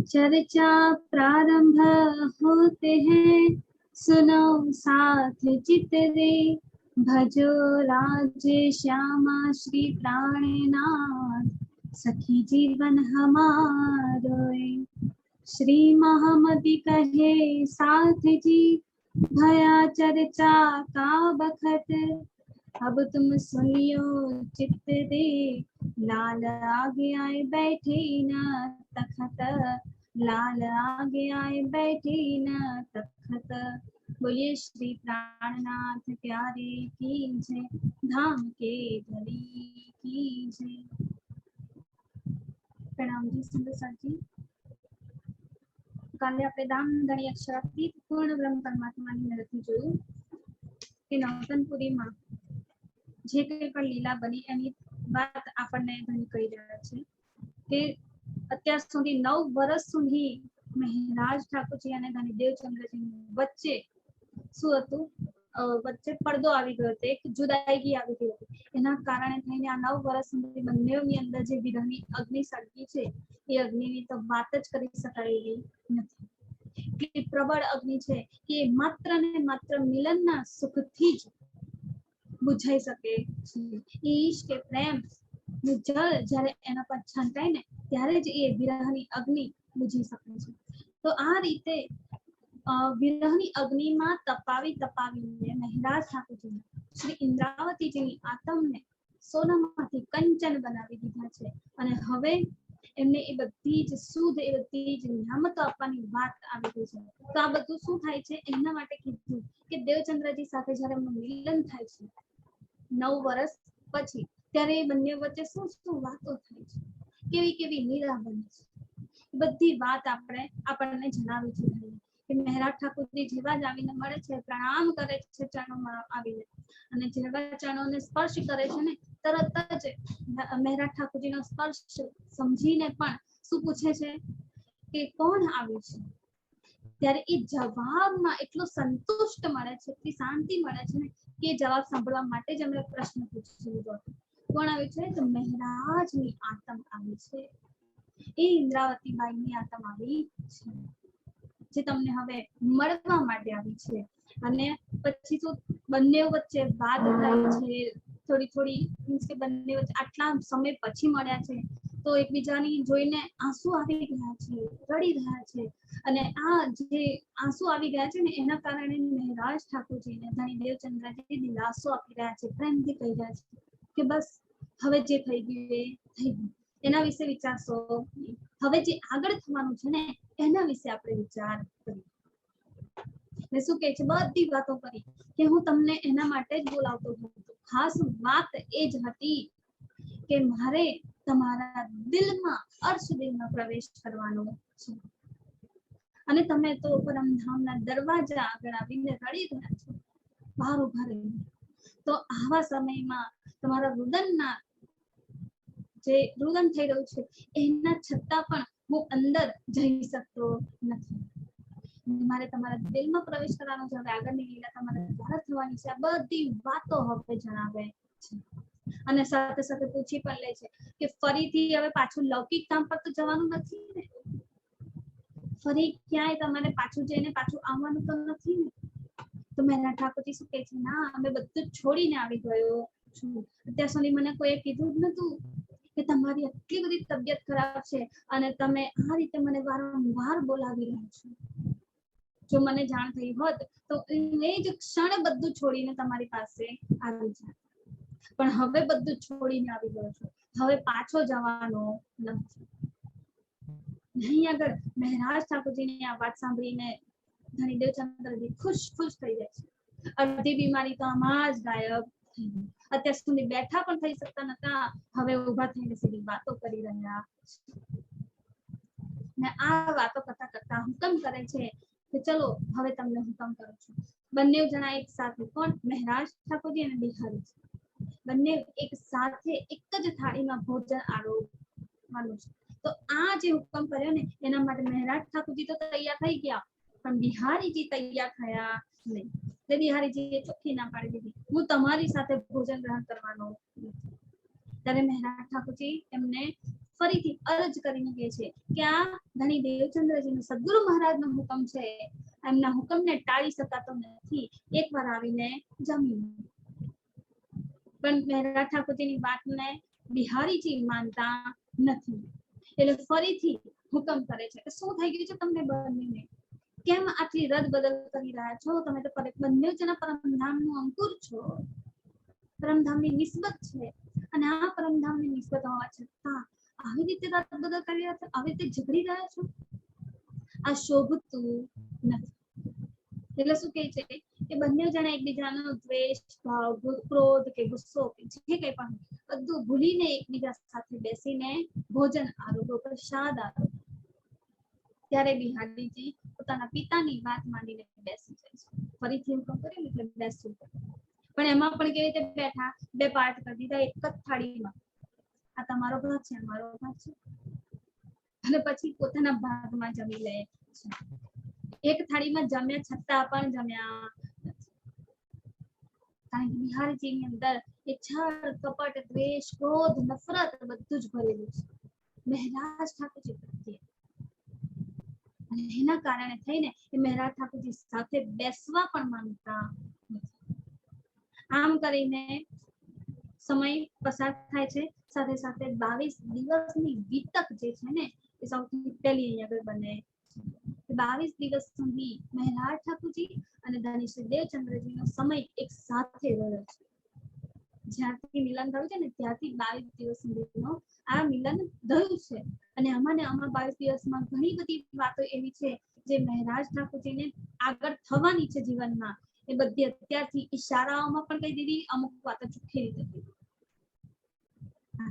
चर्चा प्रारंभ होते हैं, सुनो साथ चित रे। भजो राज्य श्यामा श्री प्राणनाथ, सखी जीवन हमारो। श्री महामति कहे साथ जी, भया चर्चा का बखत। अब तुम सुनियो चित्त दे, लाल आगे आए बैठे न तखत। लाल आगे आए बैठे न तखत। बोलिए श्री प्राणनाथ प्यारे की जय, धाम के धनी की जय। प्रणाम जी सुंदर जी। કાલે આપણે દામ ધણી અક્ષરાતીત પૂર્ણ બ્રહ્મ પરમાત્માની મદદથી જોયું કે નવતનપુરીમાં જે કંઈ પણ લીલા બની એની વાત આપણને ઘણી કહી રહ્યા છે કે અત્યાર સુધી 9 વર્ષ સુધી મહેરાજ ઠાકોરજી અને ધણીદેવ ચંદ્રજી વચ્ચે શું હતું, વચ્ચે પડદો આવી ગયો હતો, એક જુદાઈગી આવી ગઈ હતી. એના કારણે થઈને આ 9 વર્ષ સુધી બંનેની અંદર જે વિરહની અગ્નિ સળગી છે એ અગ્નિની તો વાત જ કરી શકાય એવી નથી. કે પ્રબળ અગ્નિ છે કે માત્ર ને માત્ર મિલનના સુખથી જ બુઝાઈ શકે છે. ઈશ્ક કે પ્રેમ નું જળ જ્યારે એના પર છંટાય ને ત્યારે જ એ વિરહની અગ્નિ બુઝી શકે છે. તો આ રીતે વિરહની અગ્નિમાં તપાવી તપાવીને મહેરાજ ઠાકોરજી શ્રી ઇન્દ્રાવતીજીની આત્મને સોનામાંથી કંચન બનાવી દીધા છે અને હવે એમને એ બધી જ શુદ્ધ, એ બધી જ નિયામતો આપવાની વાત આવી ગઈ છે. તો આ બધું શું થાય છે એના માટે કીધું કે દેવચંદ્રજી સાથે જ્યારે એમનું મિલન થાય છે 9 વર્ષ પછી, ત્યારે એ બંને વચ્ચે શું શું વાતો થાય છે, કેવી કેવી લીલા બને છે, બધી વાત આપણને જણાવી છે કે મહેરાજ ઠાકોરજી જેવા જ આવીને મળે છે, પ્રણામ કરે છે ચરણોમાં આવીને, અને જેવા ચરણોને સ્પર્શ કરે છે ને તરત જ મહેરાજ ઠાકોરજીનો સ્પર્શ સમજીને પણ શું પૂછે છે કે કોણ આવ્યું છે. ત્યારે એ જવાબમાં એટલો સંતુષ્ટ મળે છે, એટલી શાંતિ મળે છે ને કે જવાબ સાંભળવા માટે જ એમણે પ્રશ્ન પૂછી લીધો. કોણ આવ્યું છે? તો મહેરાજની આત્મ આવી છે, એ ઇન્દ્રાવતી બાઈની આત્મ આવી છે જે તમને હવે મળવા માટે આવી છે. અને પછી તો બંને વચ્ચે વાત થાય છે થોડી મીન્સ કે બંને વચ્ચે આટલા સમય પછી મળ્યા છે તો એકબીજાની જોઈને આંસુ આવી ગયા છે, રડી રહ્યા છે. અને આ જે આંસુ આવી ગયા છે ને એના કારણે મહેરાજ ઠાકોરજીને ધણીદેવ ચંદ્રજી દિલાસો આપી રહ્યા છે, પ્રેમથી કહી રહ્યા છે કે બસ હવે જે થઈ ગયું એ થઈ ગયું, એના વિશે વિચારશો. હવે જે આગળ થવાનું છે ને એના વિશે આપણે વિચાર કરીએ. ને શું કહે છે, બધી વાતો કરી કે હું તમને એના માટે જ બોલાવતો હતો. ખાસ વાત એ જ હતી કે મારે તમારા દિલમાં, અર્શ દિલમાં પ્રવેશ કરવાનો છે. અને તમે તો પરમધામના દરવાજા આગળ આવીને રડી રહ્યા છો, બહાર ઉભા રહીને. તો આવા સમયમાં તમારા રુદનના જે રુદન થઈ રહ્યું છે એના છતાં પણ હું અંદર જઈ શકતો નથી. મારે તમારા દિલમાં પ્રવેશ કરવાનો છે. હવે આગળની લીલા તમારા દ્વારા થવાની છે. આ બધી વાતો હવે જણાવે છે અને સાથે સાથે પૂછી પણ લે છે કે ફરીથી હવે પાછું લૌકિક કામ પર તો જવાનું નથી ને, ફરી ક્યાંય તમારે પાછું જઈને પાછું આવવાનું તો નથી ને. તો મહેરાજ ઠાકોરજી શું કહે છે, ના અમે બધું છોડીને આવી ગયો છું. અત્યાર સુધી મને કોઈએ કીધું જ નતું કે તમારી આટલી બધી તબિયત ખરાબ છે અને તમે આ રીતે મને વારંવાર બોલાવી રહ્યા છો. જો મને જાણ થઈ હોત તો એ જ ક્ષણ બધું છોડીને તમારી પાસે આવી જાત. પણ હવે બધું છોડીને આવી ગયો છું, હવે પાછો જવાનો નથી. અહીં આગળ મહેરાજ ઠાકોરજીની આ વાત સાંભળીને ધણીદેવ ચંદ્રજી ખુશ થઈ જાય છે. અડધી બીમારી તો આમાં જ ગાયબ થઈ ગઈ. અત્યાર સુધી બેઠા પણ થઈ શકતા નતા, હવે ઉભા થઈને સીધી વાતો કરી રહ્યા ને આ વાતો કરતા હુકમ કરે છે કે ચલો હવે તમને હુકમ કરું છું. બંને જણા એક સાથે, કોણ? મહેરાજ ઠાકોરજી અને બિહારી બંને એક સાથે એક જ થાળીમાં ભોજન આરોગવાનું છે. તો આ જે હુકમ કર્યો ને એના માટે મહેરાજ ઠાકોરજી તો તૈયાર થઈ ગયા, પણ બિહારીજી તૈયાર થયા નહીં. તે બિહારીજીએ ચોખ્ખી ના પાડી દીધી, હું તમારી સાથે ભોજન ગ્રહણ કરવાનો નથી. ત્યારે મહેરાજ ઠાકોરજી એમને ફરીથી અરજ કરીને કહે છે કે આ ધણી દેવચંદ્રજીનો સદગુરુ મહારાજનો હુકમ છે, એમના હુકમને ટાળી શકાતો નથી, એકવાર આવીને જમી. પણ મહેરા ઠાકોરજીની વાતને બિહારીજી માનતા નથી, એટલે ફરીથી હુકમ કરે છે કે શું થઈ ગયું છે તમને બંનેને, કેમ આટલી રદ બદલ કરી રહ્યા છો? તમે તો બંને જણા પરમધામનું અંકુર છો, પરમધામની નિસ્બત છે, અને આ પરમધામની નિસ્બત હોવા છતાં આવી રીતે રદ બદલ કરી રહ્યા છો, આવી રીતે ઝઘડી રહ્યા છો, આ શોભતું નથી. એટલે શું કહે છે કે બંને જણા એકબીજાનો દ્વેષ ભાવ, ક્રોધ કે ગુસ્સો કે જે કંઈ પણ બધું ભૂલીને એકબીજા સાથે બેસીને ભોજન આરોગો, પ્રસાદ આરોગો. ત્યારે બિહારીજી પોતાના પિતાની વાત માનીને બેસી જાય છે. ફરીથી હુકમ કર્યો એટલે બેસવું પડે, પણ એમાં પણ કેવી રીતે બેઠા, બે પાર્ટ કરી દીધા એક જ થાળીમાં. આ તમારો ભાગ છે, અમારો ભાગ છે, અને પછી પોતાના ભાગમાં જમી લે છે. એક થાળીમાં જમ્યા છતાં પણ જમ્યા નથી, કારણ કે બિહારીજીની અંદર એ છળ, કપટ, દ્વેષ, ક્રોધ, નફરત બધું જ ભરેલું છે મહેરાજ ઠાકોરજી પ્રત્યે. અને એના કારણે થઈને એ મહેરાજ ઠાકોરજી સાથે બેસવા પણ માંગતા નથી. આમ કરીને સમય પસાર થાય છે. સાથે સાથે 22 દિવસની વિતક જે છે ને એ સૌથી પહેલી અહીંયા આગળ બને. 22 દિવસ સુધી મહેરાજ ઠાકોરજી અને ધણી શ્રી દેવચંદ્રજીનો સમય એક સાથે રહ્યો છે. જ્યારથી મિલન થયું છે ને ત્યારથી 22 દિવસ સુધીનો આ મિલન થયું છે. અને આમાં 22 દિવસમાં ઘણી બધી વાતો એવી છે જે મહેરાજ ઠાકોરજીને આગળ થવાની છે જીવનમાં, એ બધી અત્યારથી ઈશારાઓમાં પણ કહી દીધી, અમુક વાતો ચોખ્ખી રીતે કહી દીધી.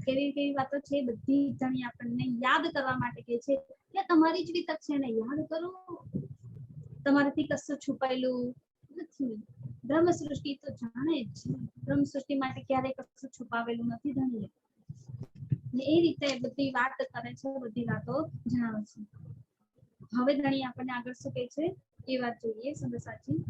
કેવી કેવી વાતો છે બધી જણી આપણને યાદ કરવા માટે કહે છે કે તમારી જ વિતક છે ને યાદ કરો, તમારાથી કશું છુપાયેલું નથી. બ્રહ્મ સૃષ્ટિ તો જાણે જ છે, બ્રહ્મ સૃષ્ટિ માટે ક્યારેય કશું છુપાવેલું નથી ધણીએ. એ રીતે બધી વાત કરે છે, બધી વાતો જણાવે છે. હવે ધણી આપણને આગળ શું કહે છે એ વાત જોઈએ. સમજ સાચી.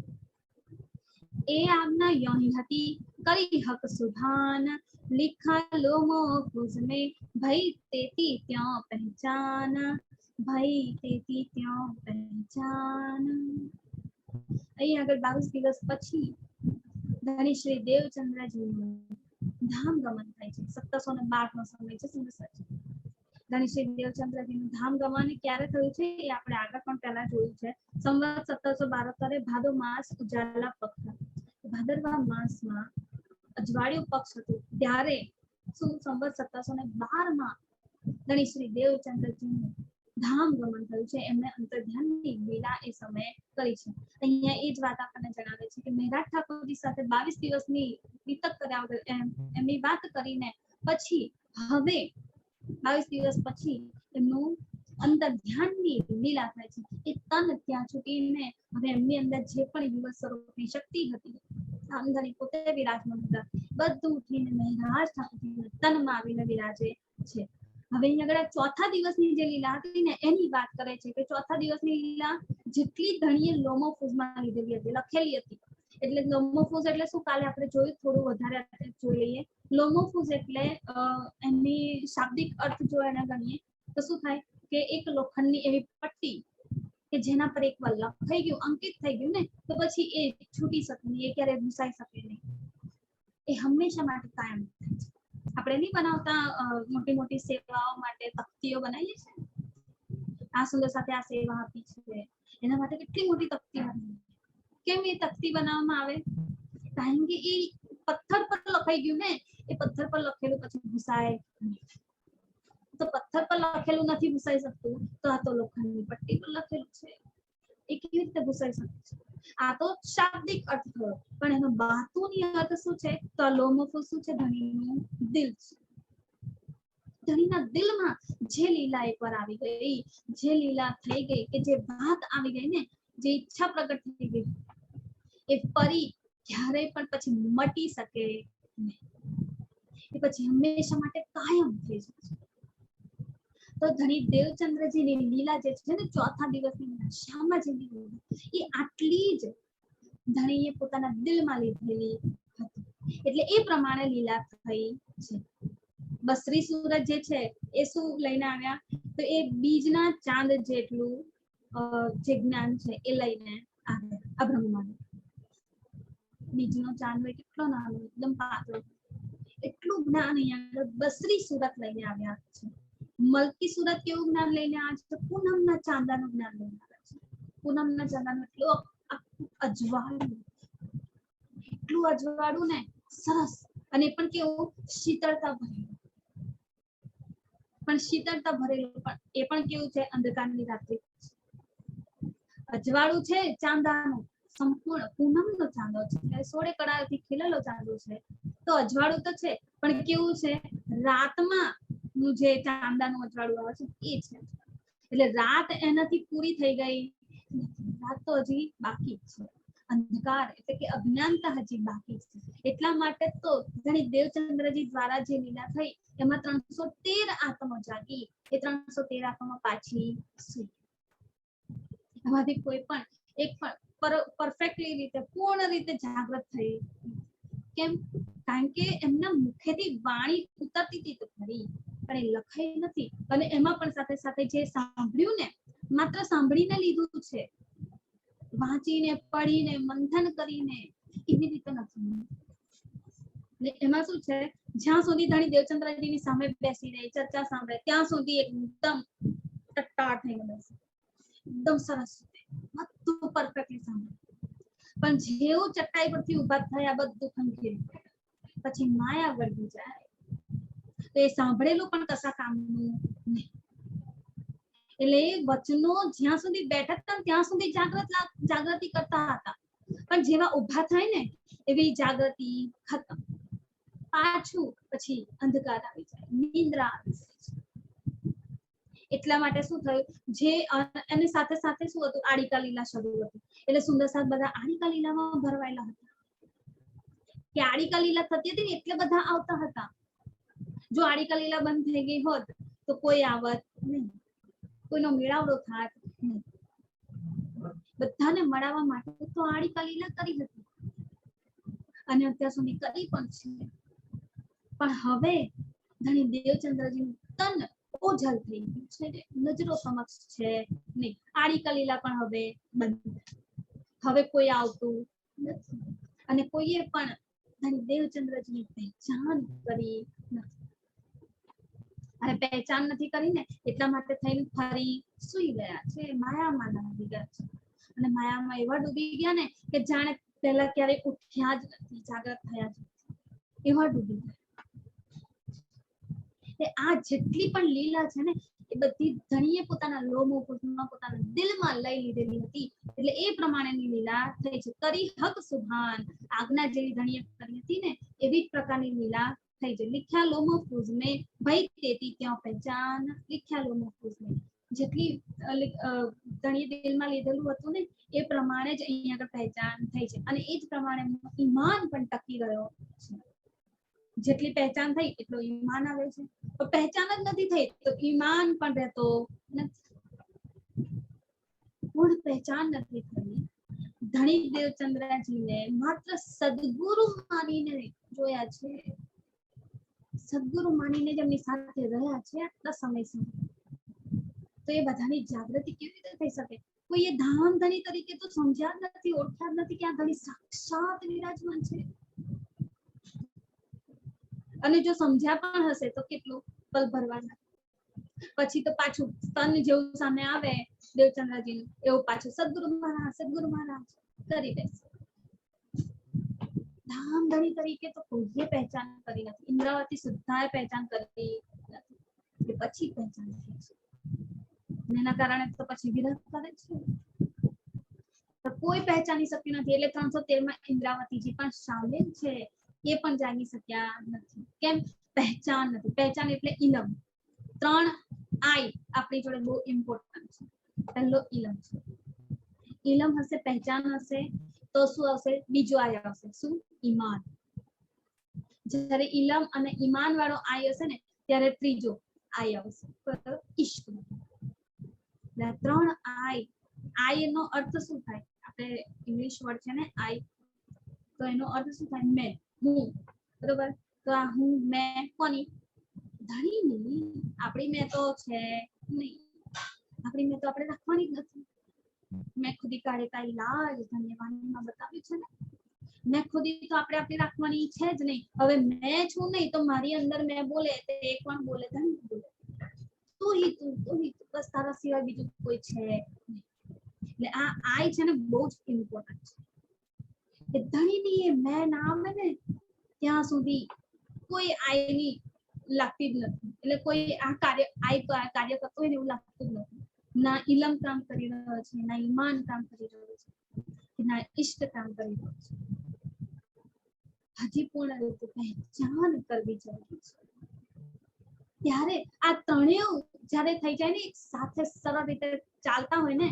એ આજ્ઞા યોની હતી કરી હક સુધાન, लिखा लोमो खुज में भाई तेती त्यों पहचान, भाई तेती त्यों पहचान. અહીં આગળ 22 દિવસ પછી ધણી શ્રી દેવચંદ્રજીનું ધામ ગમન થાય છે. 1712 નો સમય છે. ધણી શ્રી દેવચંદ્રજીનું ધામ ગમન ક્યારે થયું છે એ આપણે આગળ પણ પહેલા જોયું છે. સંવત 1772 ભાદો માસ ઉજાલા પક્ષ, ભાદરવા માસમાં અજવાળિયું પક્ષ હતું ત્યારે શું સંવત 1712 માં ધણી શ્રી દેવચંદ્રજીનું ધામ ગમન થયું છે. એમને અંતર્ધ્યાનની લીલા એ સમયે કરી છે. અહીંયા એ જ વાત આપણને જણાવે છે કે મહેરાજ ઠાકોરજી સાથે 22 દિવસની વિતક કર્યા વગર એમની વાત કરીને પછી હવે 22 દિવસ પછી એમનું અંતર્ધ્યાનની લીલા થાય છે. એ તન ત્યાં છૂટીને હવે એમની અંદર જે પણ યુવક સ્વરૂપની શક્તિ હતી, અંદરની પોતે વિરાજમાન હતા, બધું ઉઠીને મહેરાજ ઠાકોરજીના તનમાં આવીને વિરાજે છે. હવે અહીં આગળ ચોથા દિવસની જે લીલા હતી ને એની વાત કરે છે કે ચોથા દિવસની લીલા જેટલી ધણીએ લોમોફૂઝમાં લીધેલી હતી, લખેલી હતી. એટલે લોમોફૂઝ એટલે શું, કાલે આપણે જોયું, થોડું વધારે જોઈ લઈએ. લોમોફૂઝ એટલે એની શાબ્દિક અર્થ જો એને ગણીએ તો શું થાય કે એક લોખંડની એવી પટ્ટી કે જેના પર એકવાર લખાઈ ગયું, અંકિત થઈ ગયું ને તો પછી એ છૂટી શકે નહીં, એ ક્યારેય ભૂસાઈ શકે નહીં. એ હંમેશા માટે કાયમ થાય છે. આપણે નહીં બનાવતા મોટી મોટી સેવાઓ માટે તકતીઓ બનાવીએ છીએ, આ સુંદર સાથે આ સેવા આપી છે એના માટે કેટલી મોટી તકતી બનાવી. કેમ એ તકતી બનાવવામાં આવે? કારણ કે એ પથ્થર પર લખાઈ ગયું ને, એ પથ્થર પર લખેલું પછી ભૂસાય તો પથ્થર પર લખેલું નથી ભૂસાઈ શકતું, તો આ તો લોખંડની પટ્ટી પર લખેલું છે, એ કેવી રીતે ભૂસાઈ શકે છે? આ તો શાબ્દિક અર્થ થયો, પણ એનો બાતુની અર્થ શું છે? તો આ લોમોફૂઝ શું છે? ધણીનું દિલ છે. ધણીના દિલમાં જે લીલા એકવાર આવી ગઈ, જે લીલા થઈ ગઈ, કે જે વાત આવી ગઈ ને, જે ઈચ્છા પ્રગટ થઈ ગઈ, એ ફરી ક્યારેય પણ પછી મટી શકે નહીં. એ પછી હંમેશા માટે કાયમ થઈ જશે. તો ધણી દેવચંદ્રજીની લીલા જે છે ને ચોથા દિવસની શામાં જે લીલા એ આટલી જ ધણીએ પોતાના દિલમાં લીધેલી હતી, એટલે એ પ્રમાણે લીલા થઈ છે. બસરી સુરત જે છે એ શું લઈને આવ્યા, તો એ બીજના ચાંદ જેટલું જે જ્ઞાન છે એ લઈને આવ્યા આ બ્રહ્માંડ. બીજનો ચાંદ હોય કેટલો નાનો, એકદમ પાતળો, એટલું જ્ઞાન અહીંયા બસરી સુરત લઈને આવ્યા છે. મલકી સુરત કેવું જ્ઞાન લઈને આવ્યા છે? પૂનમના ચાંદાનું જ્ઞાન લઈને આવ્યા છે. પૂનમના ચાંદાનું એટલું અજવાળું, એટલું અજવાળું ને સરસ, અને પણ કેવું શીતળતા ભરેલું, પણ શીતળતા ભરેલું, પણ એ પણ કેવું છે અંધકારની રાત્રિ. અજવાળું છે ચાંદાનું, સંપૂર્ણ પૂનમનો ચાંદો છે, 16 કળાથી ખીલેલો ચાંદો છે, તો અજવાળું તો છે, પણ કેવું છે રાતમાં નું જે ચાંદાનું અજવાળું આવે છે એ છે. એટલે રાત એનાથી પૂરી થઈ ગઈ, રાત તો હજી બાકી છે. અંધકાર એટલે કે અજ્ઞાનતા હજી બાકી છે. એટલા માટે તો ઘણી દેવચંદ્રજી દ્વારા જે લીલા થઈ એમાં 313 આત્મો જાગી, એ 313 આત્મો પાછી સુઈ. એમાંથી કોઈ પણ એક પણ પરફેક્ટલી રીતે પૂર્ણ રીતે જાગૃત થઈ. કેમ? કારણ કે એમના મુખેથી વાણી ઉતરતી હતી તો ખરી, પણ એ લખાઈ નથી. અને એમાં પણ સાથે સાથે જે સાંભળ્યું ને, માત્ર સાંભળીને લીધું છે, વાંચીને પઢીને મંથન કરીને એવી રીતે નથી. એમાં શું છે, જ્યાં સુધી ધણી દેવચંદ્રજીની સામે બેસી રહી, ચર્ચા સાંભળે, ત્યાં સુધી એકદમ ટટ્ટાર થઈને બેસે, એકદમ સરસ બધું પરફેક્ટલી સાંભળે. પણ જેવું ચટાઈ પરથી ઉભા થયા બધું ખંખેરી, પછી માયા વળગી જાય, તો એ સાંભળેલું પણ કશા કામનું નહીં. એટલે વચનો જ્યાં સુધી બેઠા હતા ત્યાં સુધી જાગૃતિ કરતા હતા, પણ જેવા ઉભા થાય ને એવી જાગૃતિ ખતમ. પાછું પછી અંધકાર આવી જાય, નિંદ્રા આવી જાય. એટલા માટે શું થયું, જે એની સાથે સાથે શું હતું, આડિકા લીલા શરૂ હતી. એટલે સુંદરસાદ બધા આડિકા લીલામાં ભરવાયેલા હતા. કે આડિકા લીલા થતી હતી ને એટલે બધા આવતા હતા. જો આડિકા લીલા બંધ થઈ ગઈ હોત તો કોઈ આવત નહીં, કોઈનો મેળાવડો થાત નહીં. બધાને મળાવવા માટે તો આડિકા લીલા કરી હતી, અને અત્યાર સુધી કરી પણ છે. પણ હવે ધણી દેવચંદ્રજીનું તન ઓझल થઈ ગયું છે, નજરો સમક્ષ છે નહીં. આડિકા લીલા પણ હવે બંધ, હવે કોઈ આવતું નથી, અને કોઈએ પણ ધણી દેવચંદ્રજીની પહેચાન કરી નથી. અને પહેચાન નથી કરી ને એટલા માટે થઈને ફરી સુઈ ગયા છે, માયામાં ડૂબી ગયા છે. અને માયામાં એવા ડૂબી ગયા ને કે જાણે પહેલા ક્યારેય ઉઠ્યા જ નથી, જાગૃત થયા જ નથી, એવા ડૂબી ગયા. આ જેટલી પણ લીલા છે ને એ બધી ધણીએ પોતાના લોમકુશમાં પોતાના દિલમાં લઈ લીધેલી હતી. એટલે એ પ્રમાણેની લીલા થઈ છે. કરી હક સુભાન, આજ્ઞા જેવી ધણીએ કરી હતી ને એવી જ પ્રકારની લીલા થઈ છે. लिख्या लो महफूज में भाई तेती ત્યાં પહેચાન, लिख्या लो महफूज में જેટલી ધણીએ દિલમાં લીધેલું હતું ને એ પ્રમાણે જ અહીંયા આગળ પહેચાન થઈ છે. અને એ જ પ્રમાણે ઈમાન પણ ટકી રહ્યો છે. જેટલી પહેચાન થઈ એટલો ઈમાન આવે છે, તો પહેચાન જ નથી થઈ તો ઈમાન પણ રહેતો નથી. પૂર્ણ પહેચાન નથી થઈ. ધણી દેવચંદ્રજીને માત્ર સદગુરુ માનીને જોયા છે, સદગુરુ માનીને જેમની સાથે રહ્યા છે આટલા સમય સુધી, તો એ બધાની જાગૃતિ કેવી રીતે થઈ શકે? કોઈએ ધામ ધણી તરીકે તો સમજ્યા જ નથી, ઓળખ્યા જ નથી કે આ ધણી સાક્ષાત વિરાજમાન છે. અને જો સમજ્યા પણ હશે તો કેટલું પલ ભરવાના, પછી તો પાછું તન જેવું સામે આવે દેવચંદ્રજી એવું પાછું સદગુરુ મહારાજ કરી દેશે. ધામ ધણી તરીકે તો કોઈએ પહેચાન કરી નથી. ઇન્દ્રાવતી સુદ્ધાએ પહેચાન કરી નથી, પછી પહેચાન થઈ છે. એના કારણે તો પછી વિરોધ કરે છે, તો કોઈ પહેચાની શક્યું નથી. એટલે 313 માં ઇન્દ્રાવતીજી પણ શામેલ છે, એ પણ જાગી શક્યા નથી. કેમ? પહેચાન નથી. પહેચાન એટલે ઇલમ. 3 આઈ આપણી જોડે બહુ ઇમ્પોર્ટન્ટ છે. પહેલો ઇલમ છે. ઇલમ હશે, પહેચાન હશે તો શું આવશે? બીજો આઈ આવશે. શું? ઈમાન. જ્યારે ઇલમ અને ઈમાન વાળો આઈ હશે ને ત્યારે ત્રીજો આઈ આવશે, ઈશ્ક. 3 આઈ નો અર્થ શું થાય? આપણે ઇંગ્લિશ વર્ડ છે ને આઈ, તો એનો અર્થ શું થાય? મેં, હું. બરોબર? તો આ હું મેં કોની? ધણીની આપણી મેં તો છે નહીં, આપણી મેં તો આપણે રાખવાની જ નથી. મેં ખુદી કાઢે કા ઇલાજ ધન્યવાદમાં બતાવ્યું છે ને. મેં ખુદી તો આપણે આપણી રાખવાની છે જ નહીં. હવે મેં છું નહીં તો મારી અંદર મેં બોલે તે એક પણ બોલે ધન બોલે તું હી તું બસ તારા સિવાય બીજું કોઈ છે નહીં. એટલે આ આઈ છે ને બહુ જ ઇમ્પોર્ટન્ટ છે. કે ધણીની એ મેં ના આવે ને ત્યાં સુધી કોઈ આઈની લાગતી જ નથી. એટલે કોઈ આ કાર્ય કરતો હોય ને એવું લાગતું જ નથી. ના ઇલમ કામ કરી રહ્યો છે, ના ઈમાન કામ કરી રહ્યો છે, ના ઇષ્ટ કામ કરી રહ્યો છે. હજી પૂર્ણ રીતે પહેચાન કરવી જરૂરી છે. ત્યારે આ ત્રણેય જ્યારે થઈ જાય ને સાથે સરળ રીતે ચાલતા હોય ને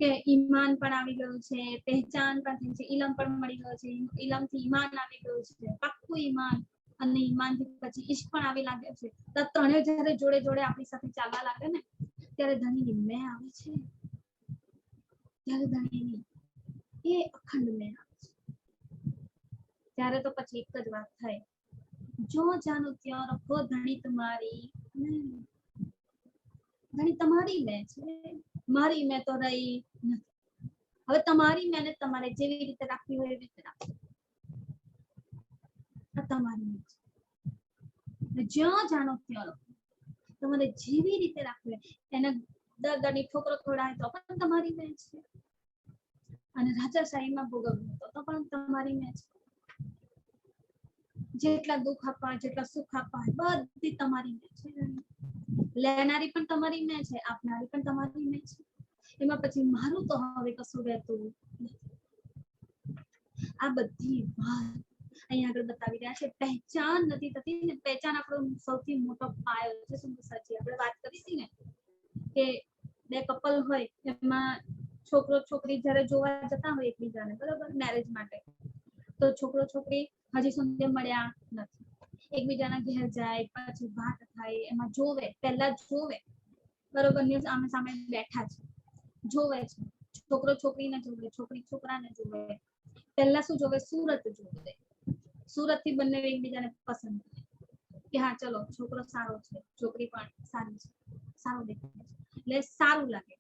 કે ઈમાન પણ આવી ગયું છે, પહેચાન પણ થઈ છે, ઇલમ પણ મળી ગયો છે, ઇલમથી ઈમાન આવી ગયું છે, પાક્કું ઈમાન, અને ઈમાનથી પછી ઈશ્ક પણ આવી લાગે છે. તો ત્રણેય જ્યારે જોડે જોડે આપણી સાથે ચાલવા લાગે ને ત્યારે ધણીની મેં આવે છે. ત્યારે ધણીની એ અખંડ મેં આવે છે. ત્યારે તો પછી એક જ વાત થાય, જો જાનો ત્યાં રખો ધણી તમારી ધણી તમારી મેં છે, મારી મેં તો રહી નથી. હવે તમારી મેં તમારે જેવી રીતે રાખવી હોય એવી રીતે રાખવી. આ તમારી મેં છે. જ્યાં જાનો ત્યાં રખો, તમારે જેવી રીતે રાખવી એને દરની ઠોકરો ખવડાવે તો પણ તમારી મેં છે, અને રાજાશાહીમાં ભોગવવું તો પણ તમારી મેં છે. જેટલા દુઃખ આપવા જેટલા સુખ આપવા બધી તમારી મેં છે. લેનારી પણ તમારી મેં છે, આપનારી પણ તમારી મેં છે. એમાં પછી મારું તો હવે કશું રહેતું નથી. આ બધી વાત અહીંયા આગળ બતાવી રહ્યા છે. પહેચાન નથી થતી ને, પહેચાન આપણો સૌથી મોટો પાયો છે. શું સાચી આપણે વાત કરી હતી ને કે બે કપલ હોય એમાં છોકરો છોકરી જ્યારે જોવા જતા હોય એકબીજાને, બરોબર, મેરેજ માટે, તો છોકરો છોકરી હજી સુધી મળ્યા નથી. એકબીજાના ઘેર જાય, પછી વાત થાય, એમાં જોવે, પહેલા જોવે, બરોબર, ન્યૂઝ આમે સામે બેઠા છે, જોવે છે, છોકરો છોકરીને જોવે, છોકરી છોકરાને જોવે. પહેલા શું જોવે? સુરત જોવે. સુરત થી બંને એકબીજાને પસંદ કરે કે હા ચલો છોકરો સારો છે, છોકરી પણ સારી છે, સારું દેખાય છે, એટલે સારું લાગે,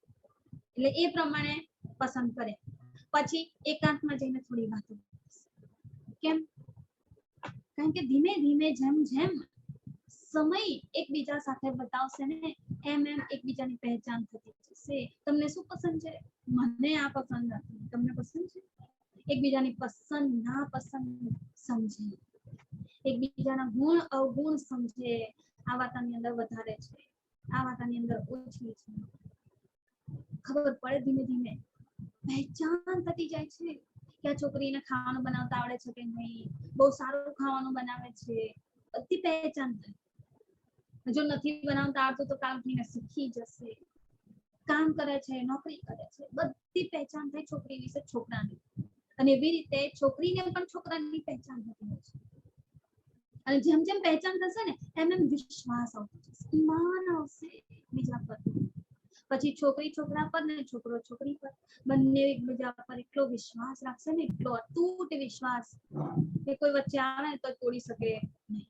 એટલે એ પ્રમાણે પસંદ કરે. પછી એકાંતમાં જઈને થોડી વાતો. કેમ? કારણ કે ધીમે ધીમે જેમ જેમ સમય એકબીજા સાથે બતાવશે ને એમ એમ એકબીજાની પહેચાન થતી જશે. તમને શું પસંદ છે? મને આ પસંદ નથી, તમને પસંદ છે? એકબીજાની પસંદ ના પસંદ સમજે, એકબીજાના ગુણ અવગુણ સમજે. આ વાતની અંદર વધારે છે, આ વાતની અંદર ઓછી છે, ખબર પડે. ધીમે ધીમે પહેચાન થતી જાય છે કે આ છોકરીને ખાવાનું બનાવતા આવડે છે કે નહીં, બહુ સારું ખાવાનું બનાવે છે, બધી પહેચાન થાય. જો નથી બનાવતા આવડતું તો કાલ થઈને શીખી જશે. કામ કરે છે, નોકરી કરે છે, બધી પહેચાન થાય છોકરી વિશે છોકરાની. અને એવી રીતે છોકરીને પણ છોકરાની પહેચાન થતી હોય છે. અને જેમ જેમ પહેચાન થશે ને એમ એમ વિશ્વાસ આવતો જશે, ઈમાન આવશે બીજા પર. પછી છોકરી છોકરા પર ને છોકરો છોકરી પર, બંને એકબીજા પર એટલો વિશ્વાસ રાખશે ને, એટલો અતૂટ વિશ્વાસ કે કોઈ વચ્ચે આવે તો તોડી શકે નહીં.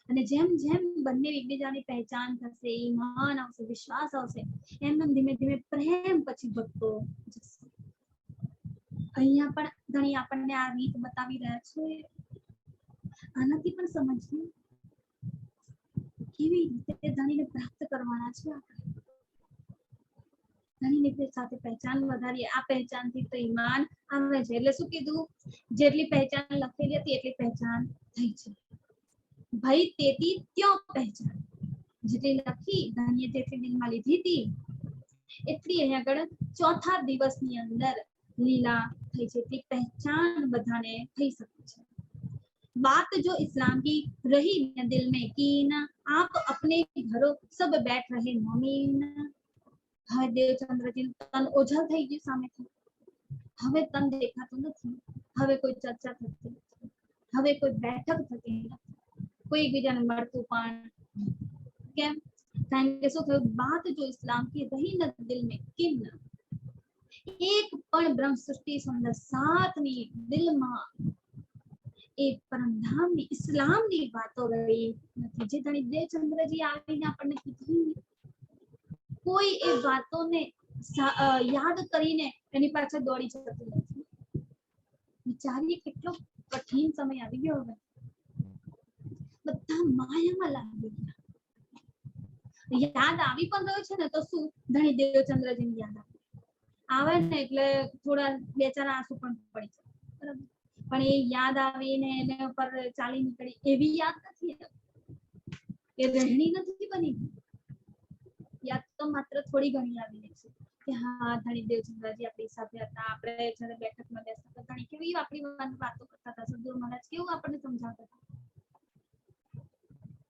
અને જેમ જેમ બંને એકબીજાની પહેચાન થશે, ઈમાન આવશે, વિશ્વાસ આવશે, એમ એમ ધીમે ધીમે પ્રેમ પછી વધતો જશે. અહીંયા પણ ઘણી આપણને આ રીત બતાવી રહ્યા છે. આનાથી પણ સમજીએ કેવી રીતે ધણીને પ્રાપ્ત કરવાના છે. ધણીની સાથે પહેચાન વધારીએ. આ પહેચાનથી તો ઈમાન આવે છે. એટલે શું કીધું? જેટલી પહેચાન લખેલી હતી એટલી પહેચાન થઈ છે. ભાઈ તેથી ત્યો પહેચાન, જેટલી લખી ધણીએ જેટલી દિલમાં લીધી હતી એટલી અહીંયા આગળ ચોથા દિવસની અંદર લીલા થઈ છે. એટલી પહેચાન બધાને થઈ શકે છે. बात जो इस्लाम की रही दिल में कीन, आप अपने घरों सब बैठ रहे मोमीन. હવે દેવચંદ્રજી તન ઓझल થઈ ગયું સામેથી. હવે તન દેખાતું નથી, હવે કોઈ ચર્ચા થતી નથી, હવે કોઈ બેઠક થતી નથી, કોઈ એકબીજાને મળતું પણ. કેમ? કારણ કે શું થયું? બાત જો ઇસ્લામ की रही न दिल में कीन, એક પણ બ્રહ્મ સૃષ્ટિ સુંદર સાતની દિલમાં એ પરમધામની ઇસ્લામની વાતો રહી નથી, જે ધણી દેવચંદ્રજી આવીને આપણને કીધી, કોઈ એ વાતોને યાદ કરીને એની પાછળ દોડી જતું નથી. વિચારીએ કેટલો કઠિન સમય આવી ગયો, હવે બધા માયામાં લાગી ગયા. યાદ આવી પણ રહ્યો છે ને તો શું, ધણી દેવચંદ્રજીની યાદ આવે ને એટલે થોડા બે ચાર આંસુ પણ પડી જાય, બરાબર, પણ એ યાદ આવીને એને ઉપર ચાલી નીકળી એવી યાદ નથી, એ રહેણી નથી બની. યાદ તો માત્ર થોડી ઘણી આવી રહી છે કે હા ધણી દેવચંદ્રજી આપણી સાથે હતા, આપણે જ્યારે બેઠકમાં બેસતા હતા ધણી કેવી આપણી વાતો કરતા હતા, સદગુરુ મહારાજ કેવું આપણને સમજાવતા હતા,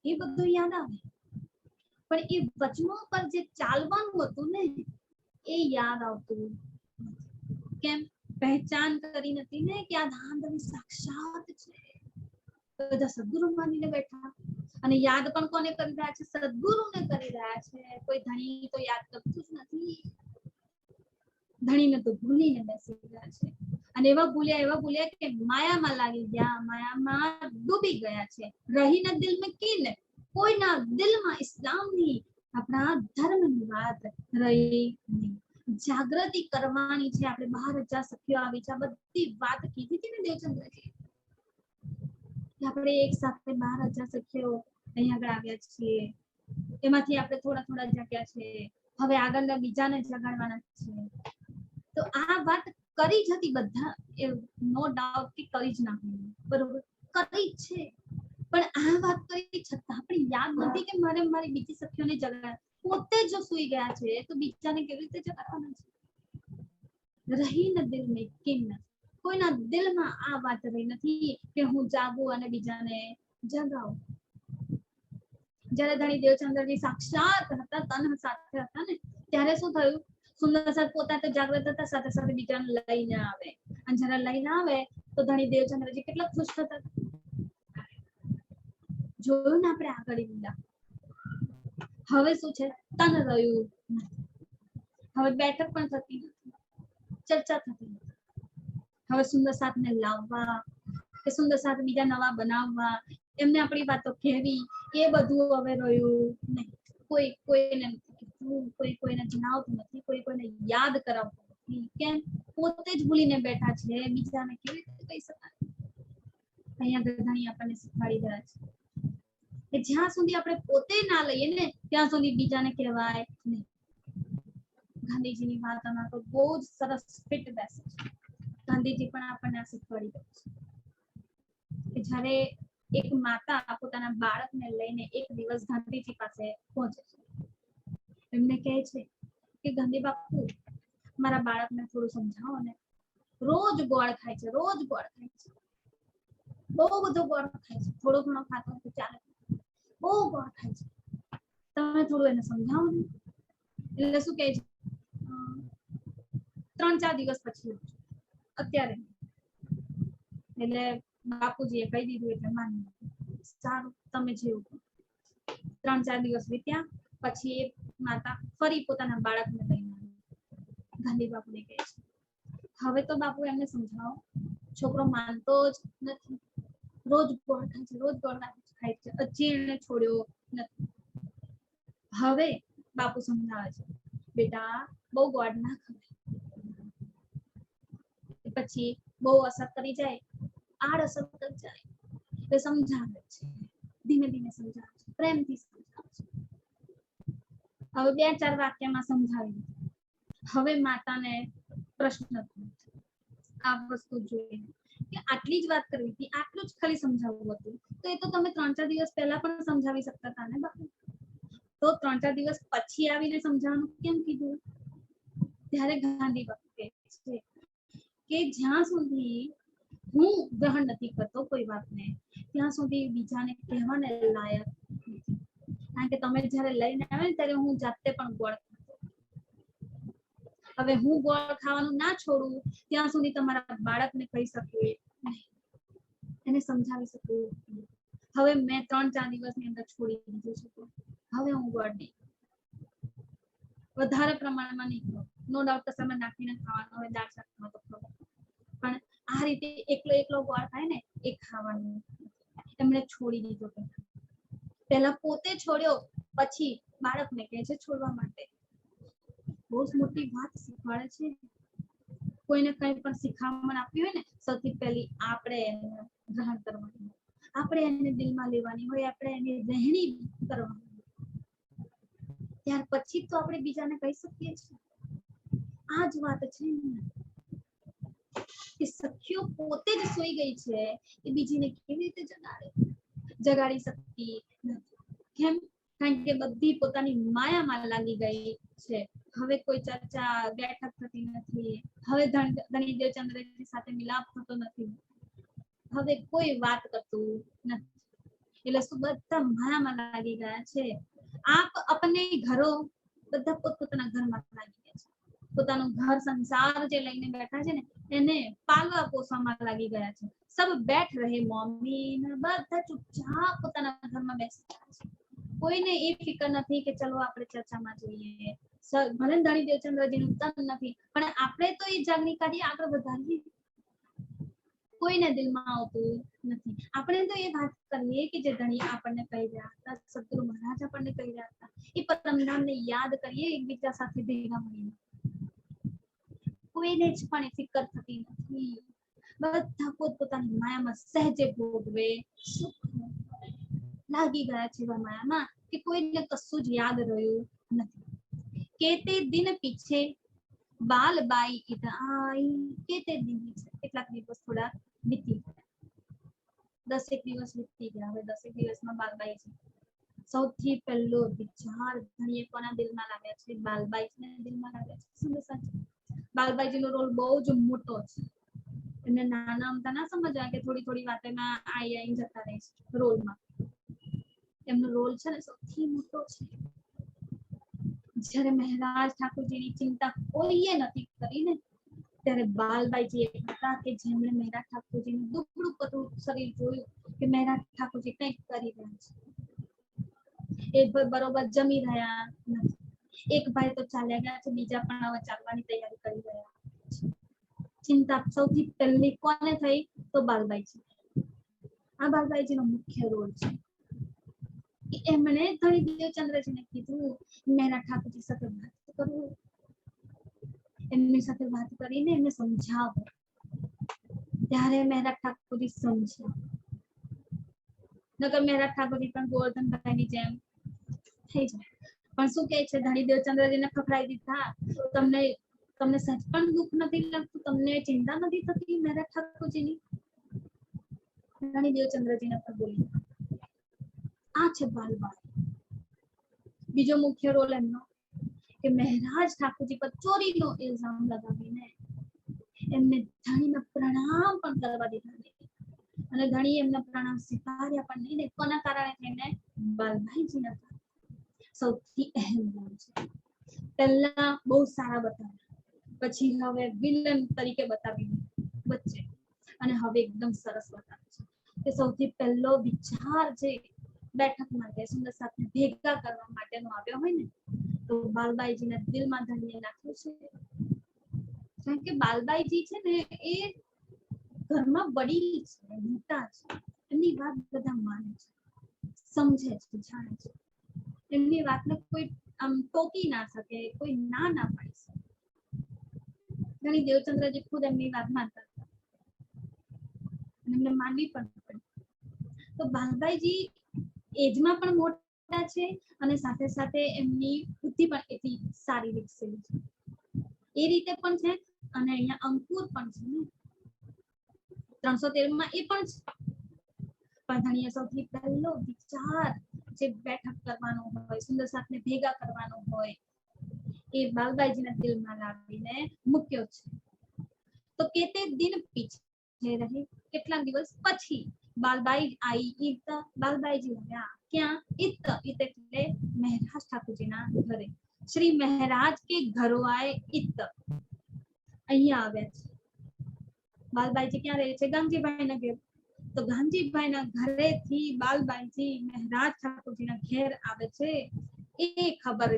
એ બધું યાદ આવે. પણ એ વચનો પર જે ચાલવાનું હતું ને એ યાદ આવતું કેમ, પહેચાન કરી નથી ને કે આ ધામ સાક્ષાત છે. બધા સદગુરુ માનીને બેઠા અને યાદ પણ કોને કરી રહ્યા છે, સદગુરુને કરી રહ્યા છે. કોઈ ધણી તો યાદ કરતું જ નથી, ધણીને તો ભૂલીને બેસી ગયા છે. અને એવા ભૂલ્યા કે માયામાં લાગી ગયા, માયામાં ડૂબી ગયા છે. રહીને દિલ में कीन, કોઈના દિલમાં ઇસ્લામની આપણા ધર્મની વાત રહી નહીં. જાગૃતિ કરવાની છે, આપણે 12,000 સખીઓ આવી છે, આ બધી વાત કીધી હતી ને દેવચંદ્રજી, આપણે એક સાથે 12,000 સખીઓ અહીંયા આગળ આવ્યા છીએ, એમાંથી આપણે થોડા જાગ્યા છે, હવે આગળના બીજાને જગાડવાના છે. તો આ વાત કરી જ હતી, બધા નો ડાઉટ કે કરી જ નાખી, બરોબર કરી છે, પણ આ વાત કરી છતાં પણ યાદ નથી કે મારે મારી બીજી સખીઓને જગાડ, પોતે જો સુઈ ગયા છે તો બીજાને કેવી રીતે જગાડવાના છે. રહી ન દિલ में किन, કોઈના દિલમાં આ વાત રહી નથી કે હું જાગું અને બીજાને જગાવું. જ્યારે ધણી દેવચંદ્રજી સાક્ષાત હતા, તન સાથે હતા ને, ત્યારે શું થયું, સુંદર સાહેબ પોતા તો જાગૃત હતા, સાથે સાથે બીજાને લઈને આવે, અને જ્યારે લઈને આવે તો ધણી દેવચંદ્રજી કેટલા ખુશ થતા. જોયું ને આપણે આગળ લીધા. હવે શું છે, તન રહ્યું, હવે બેઠક પણ થતી નથી, ચર્ચા થતી નથી. હવે સુંદર સાથને લાવવા કે સુંદર સાથ બીજા નવા બનાવવા, એમને આપણી વાતો કહેવી, એ બધું હવે રહ્યું નહીં. કોઈને જણાવતું નથી, કોઈને યાદ કરાવતું નથી. કેમ, પોતે જ ભૂલીને બેઠા છે, બીજાને કેવી રીતે કહી શકાય. અહીંયા ધણી આપણને શીખવાડી રહ્યા છે કે જ્યાં સુધી આપણે પોતે ના લઈએ ને ત્યાં સુધી બીજાને કહેવાય નહીં. ગાંધીજીની વાતોમાં તો બહુ જ સરસ ફિટ બેસે છે. ગાંધીજી પણ આપણને આ શીખવાડી દે છે કે જ્યારે એક માતા પોતાના બાળકને લઈને એક દિવસ ગાંધીજી પાસે પહોંચે છે, એમને કહે છે કે ગાંધી બાપુ મારા બાળકને થોડું સમજાવો ને, રોજ ગોળ ખાય છે, બહુ બધો ગોળ ખાય છે, થોડો ઘણો ખાતો તો ચાલે, બહુ ગોળ ખાય છે, તમે થોડું એને સમજાવો ને. એટલે શું કહે છે, 3-4 દિવસ પછી અત્યારે. એટલે બાપુજીએ કહી દીધું એટલે માની સારું, તમે જેવું. 3-4 દિવસ વીત્યા પછી એ માતા ફરી પોતાના બાળકને લઈને આવી. ગાંધી બાપુને કહે છે, હવે તો બાપુ એમને સમજાવો, છોકરો માનતો જ નથી, રોજ ગોળ ખાય છે, હજી એને છોડ્યો નથી. હવે બાપુ સમજાવે છે, બેટા બહુ ગોળ ના ખવાય, પછી બહુ અસર કરી જાય, આડઅસર કરી જાય. એટલે સમજાવે છે, ધીમે ધીમે સમજાવે છે, પ્રેમથી સમજાવે છે. હવે 2-4 વાક્યમાં સમજાવી. હવે માતાને પ્રશ્ન આ વસ્તુ જોઈએ કે આટલી જ વાત કરવી હતી, આટલું જ ખાલી સમજાવવું હતું, તો એ તો તમે 3-4 દિવસ પહેલા પણ સમજાવી શકતા હતા ને બાપુ. તો 3-4 દિવસ પછી આવીને સમજાવવાનું કેમ કીધું. ત્યારે ગાંધી બાપુ કહે છે કે જ્યાં સુધી હું ગ્રહણ નથી કરતો કોઈ વાતને, ત્યાં સુધી બીજાને કહેવાને લાયક નથી. કારણ કે તમે જ્યારે લઈને આવે ને ત્યારે હું જાતે પણ ગોળ ખાતો. હવે હું ગોળ ખાવાનું ના છોડું ત્યાં સુધી તમારા બાળકને કહી શકું નહીં, એને સમજાવી શકું. હવે મેં 3-4 દિવસની અંદર છોડી દીધું છે, હવે હું ગોળ નહીં, વધારે પ્રમાણમાં નહીં ખાઉં. નો ડાઉટ કસામાં નાખીને ખાવાનો હોય, દાળ શાકમાં તો ખાવ, પણ આ રીતે એકલો ગોળ ખાય ને એ ખાવાનું એમણે છોડી દીધો. પહેલા પોતે છોડ્યો, પછી બાળકને કહે છે છોડવા માટે. બહુ જ મોટી વાત શીખવાડે છે. કોઈને કંઈ પણ શીખામણ આપી હોય ને, સૌથી પહેલી આપણે એને ગ્રહણ કરવાની, આપણે એને દિલમાં લેવાની હોય, આપણે એની રહેણી કરવાની, ત્યાર પછી તો આપણે બીજાને કહી શકીએ છીએ. આ જ વાત છે કે સખીઓ પોતે જ સૂઈ ગઈ છે, એ બીજીને કેવી રીતે જગાડી શકતી નથી. કેમ? કારણ કે બધી પોતાની માયામાં લાગી ગઈ છે. હવે કોઈ ચર્ચા બેઠક થતી નથી, હવે ધણીદેવ ચંદ્રજી સાથે મિલાપ થતો નથી, હવે કોઈ વાત કરતું નથી. એટલે શું બધા માયામાં લાગી ગયા છે. આપ अपने ઘરો બધા પોતપોતાના ઘરમાં લાગી ગયા છે. પોતાનું ઘર સંસાર જે લઈને બેઠા છે ને, એને પાલવા પોસવામાં લાગી ગયા છે. સબ બેઠ રહે મોમીન, બધા ચૂપચાપ પોતાના ઘરમાં બેસી ગયા છે. કોઈને એ ફિકર નથી કે ચલો આપણે ચર્ચામાં જઈએ. ભલે ધણીદેવ ચંદ્રજીનું તન નથી, પણ આપણે તો એ જાગણી કાઢી આગળ વધારીએ. કોઈને દિલમાં આવતું નથી. આપણે તો એ વાત કરીએ કે જે ધણી આપણને કહી રહ્યા હતા, સદગુરુ મહારાજ આપણને કહી રહ્યા હતા, એ પરમધામને યાદ કરીએ એકબીજા સાથે ભેગા મળીને. કોઈને જ પણ ફિકર થતી નથી. બધા પોતપોતાની માયામાં સહેજે ભોગવે, સુખ લાગી ગયા છે માયામાં કે કોઈને કશું જ યાદ રહ્યું નથી. કેતે દિન પીછે બાલબાઈ ઇધાઈ, કેતે દિન પીછે કેટલાક દિવસ થોડા વીતી ગયા, 10 દિવસ વીતી ગયા. હવે 10 દિવસમાં બાલબાઈ છે. સૌથી પહેલો વિચાર ધણીએ કોના દિલમાં લાવ્યા છે? બાલબાઈને દિલમાં લાવ્યા છે. શું સાચું? બાલબાઈજીનો રોલ બહુ જ મોટો છે. એમને નાના અમતા ના સમજવા કે થોડી થોડી વાતોમાં આઈ જતા રહે છે રોલમાં. એમનો રોલ છે ને સૌથી મોટો છે. જ્યારે મહારાજ ઠાકોરજીની ચિંતા કોઈએ નથી કરી ને, ત્યારે બાલબાઈજી એક હતા કે જેમણે મહેરાજ ઠાકોરજીનું દુબળું પતળું શરીર જોયું કે મહેરાજ ઠાકોરજી કંઈક કરી રહ્યા છે. એક ભાઈ બરોબર જમી રહ્યા નથી, એક ભાઈ તો ચાલ્યા ગયા છે, બીજા પણ હવે ચાલવાની તૈયારી કરી રહ્યા છે. ચિંતા સૌથી પહેલી કોને થઈ? તો બાલબાઈજી. આ બાલબાઈજીનો મુખ્ય રોલ છે. એમણે ધણીદેવ ચંદ્રજીને કીધું મહેરાજ ઠાકોરજી સાથે વાત કરવું, એમની સાથે વાત કરીને એમને સમજાવો. ત્યારે મહેરાજ ઠાકોરજી સમજ્યા. નગર મહેરાજ ઠાકોરજી પણ ગોવર્ધનભાઈની જેમ થઈ જાય. પણ શું કહે છે? ધણીદેવ ચંદ્રજીને ખખડાવી દીધા. તમને સચ પણ દુઃખ નથી લાગતું? તમને ચિંતા નથી થતી મહેરાજ ઠાકોરજીની? ધણીદેવ ચંદ્રજીને પણ બોલી. આ છે બાલબાઈ. બીજો મુખ્ય રોલ એમનો કે મહેરાજ ઠાકોરજી પર ચોરીનો ઇલ્ઝામ લગાવીને એમને ધણીને પ્રણામ પણ કરવા દીધા નહીં. અને ધણી એમના પ્રણામ સ્વીકાર્યા પણ નહીં. કોના કારણે થઈને? બાલબાઈજીના કારણે. સૌથી અહેમ રોલ છે. પહેલા બહુ સારા બતાવ્યા, પછી હવે વિલન તરીકે બતાવી વચ્ચે, અને હવે એકદમ સરસ બતાવે છે. કે સૌથી પહેલો વિચાર જે બેઠક માટે સુંદર સાથે ભેગા કરવા માટેનો આવ્યો હોય ને, તો બાલબાઈજીના દિલમાં ધણીએ નાખ્યું છે. કારણ કે બાલબાઈજી છે ને એ ઘરમાં વડીલ છે, મોટા છે. એમની વાત બધા માને છે, સમજે છે, જાણે છે. એમની વાતને કોઈ આમ ટોકી ના શકે, કોઈ ના પાડી શકે. ધણીદેવ ચંદ્રજી ખુદ એમની વાત માનતા હતા, એમને માનવી પણ પડી. તો બાલબાઈજી એજમાં પણ મોટા છે અને સાથે સાથે એમની બુદ્ધિ પણ એટલી સારી વિકસેલી છે. એ રીતે પણ છે. અને અહીંયા અંકુર પણ છે ને 313 માં એ પણ છે. પણ ધણીએ સૌથી પહેલો વિચાર જે બેઠક કરવાનો હોય, સુંદર સાથને ભેગા કરવાનો હોય, એ બાલબાઈજીના દિલમાં લાવીને મૂક્યો છે. તો કેતે દિન પીછે રહે, કેટલાક દિવસ પછી બાલબાઈ आई इत, बालबाईजी આવ્યા ક્યાં? इत એટલે મહેરાજ ઠાકોરજીના ઘરે. શ્રી મહેરાજ કે ઘરો આए इत, અહીંયા આવ્યા છે. બાલબાઈજી ક્યાં રહે છે? ગામજીભાઈના ઘરે. તો ગામજીભાઈના ઘરેથી બાલબાઈજી મહેરાજ ઠાકોરજીના ઘેર આવે છે. એ ખબર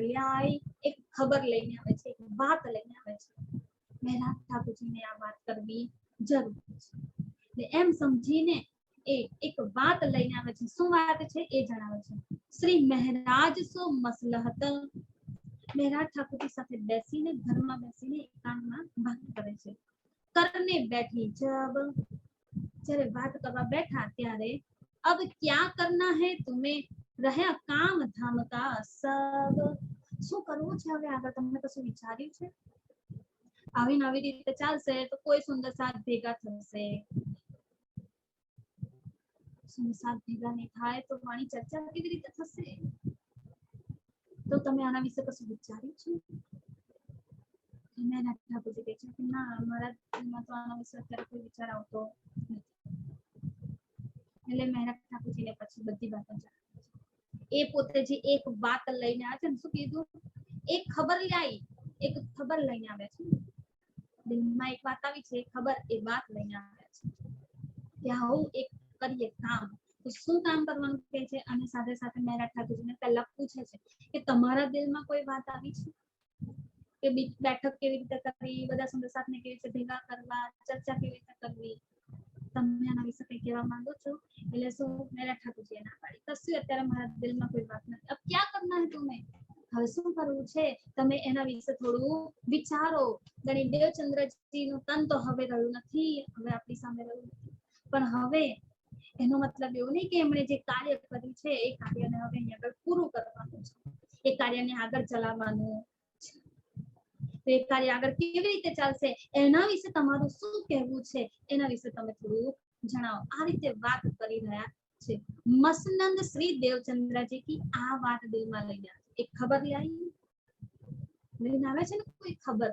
એક ખબર લઈને આવે છે, એક વાત લઈને આવે છે. મહેરાજ ઠાકોરજીને આ વાત કરવી જરૂરી છે. એમ સમજીને એ એક વાત લઈને આવે છે. શું વાત છે એ જણાવે છે. શ્રી મહારાજ સો મસલહત, મહારાજ ઠાકોરજી સાથે બેસીને ઘરમાં બેસીને એકાંતમાં વાત કરે છે. કરને બેઠી જબ, જ્યારે વાત કરવા બેઠા ત્યારે अब क्या करना है तुम्हें, રહ્યા કામ ધામ કા સબ, શું કરવું છે હવે આગળ, તમને કશું વિચાર્યું છે? આવી નવી રીતે ચાલશે તો કોઈ સુંદર સાથ ભેગા થશે, સુંદર સાથ ભેગા નહીં થાય તો મારી ચર્ચા કેવી રીતે થશે? તો તમે આના વિશે કશું વિચાર્યું છે? મેં ઠાકોરજી કહે છે કે ના, મારા દિલમાં તો આના વિશે અત્યારે કોઈ વિચાર આવતો નથી. એટલે મહેરાજ ઠાકોરજીને પછી બધી વાતો જણાવે છે. એ પોતે જે એક વાત લઈને આવે છે ને, શું કીધું, એક ખબર લઈને આવે છે. દિલમાં એક વાત આવી છે, ખબર એ વાત લઈને આવે છે કે આવું એક કરીએ કામ. તો શું કામ કરવાનું કહે છે? અને સાથે સાથે મહેરાજ ઠાકોરજીને પહેલા પૂછે છે કે તમારા દિલમાં કોઈ વાત આવી છે કે બેઠક કેવી રીતે કરવી, બધા સંદેશાને કેવી રીતે ભેગા કરવા, ચર્ચા કેવી રીતે કરવી, તમે આના વિશે કંઈ કહેવા માંગો છો? એટલે શું મહેરાજ ઠાકોરજીએ ના પાડી, કશું અત્યારે મારા દિલમાં કોઈ વાત નથી. अब क्या करना है तुम्हें, હવે શું કરવું છે તમે એના વિશે થોડું વિચારો. ગણિત દેવચંદ્રજીનું તન તો હવે રહ્યું નથી, હવે આપણી સામે રહ્યું નથી, પણ હવે એનો મતલબ એવું નહીં કે એમણે જે કાર્ય કર્યું છે એ કાર્યને હવે અહીં આગળ પૂરું કરવાનું છે, એ કાર્યને આગળ ચલાવવાનું છે. તો એ કાર્ય આગળ કેવી રીતે ચાલશે એના વિશે તમારું શું કહેવું છે, એના વિશે તમે થોડું જણાવો. આ રીતે વાત કરી રહ્યા છે. મસનંદ શ્રી દેવચંદ્રજી કી આ વાત દિલમાં લઈને આવે છે. એક ખબર લઈને આવે છે ને, કોઈ ખબર,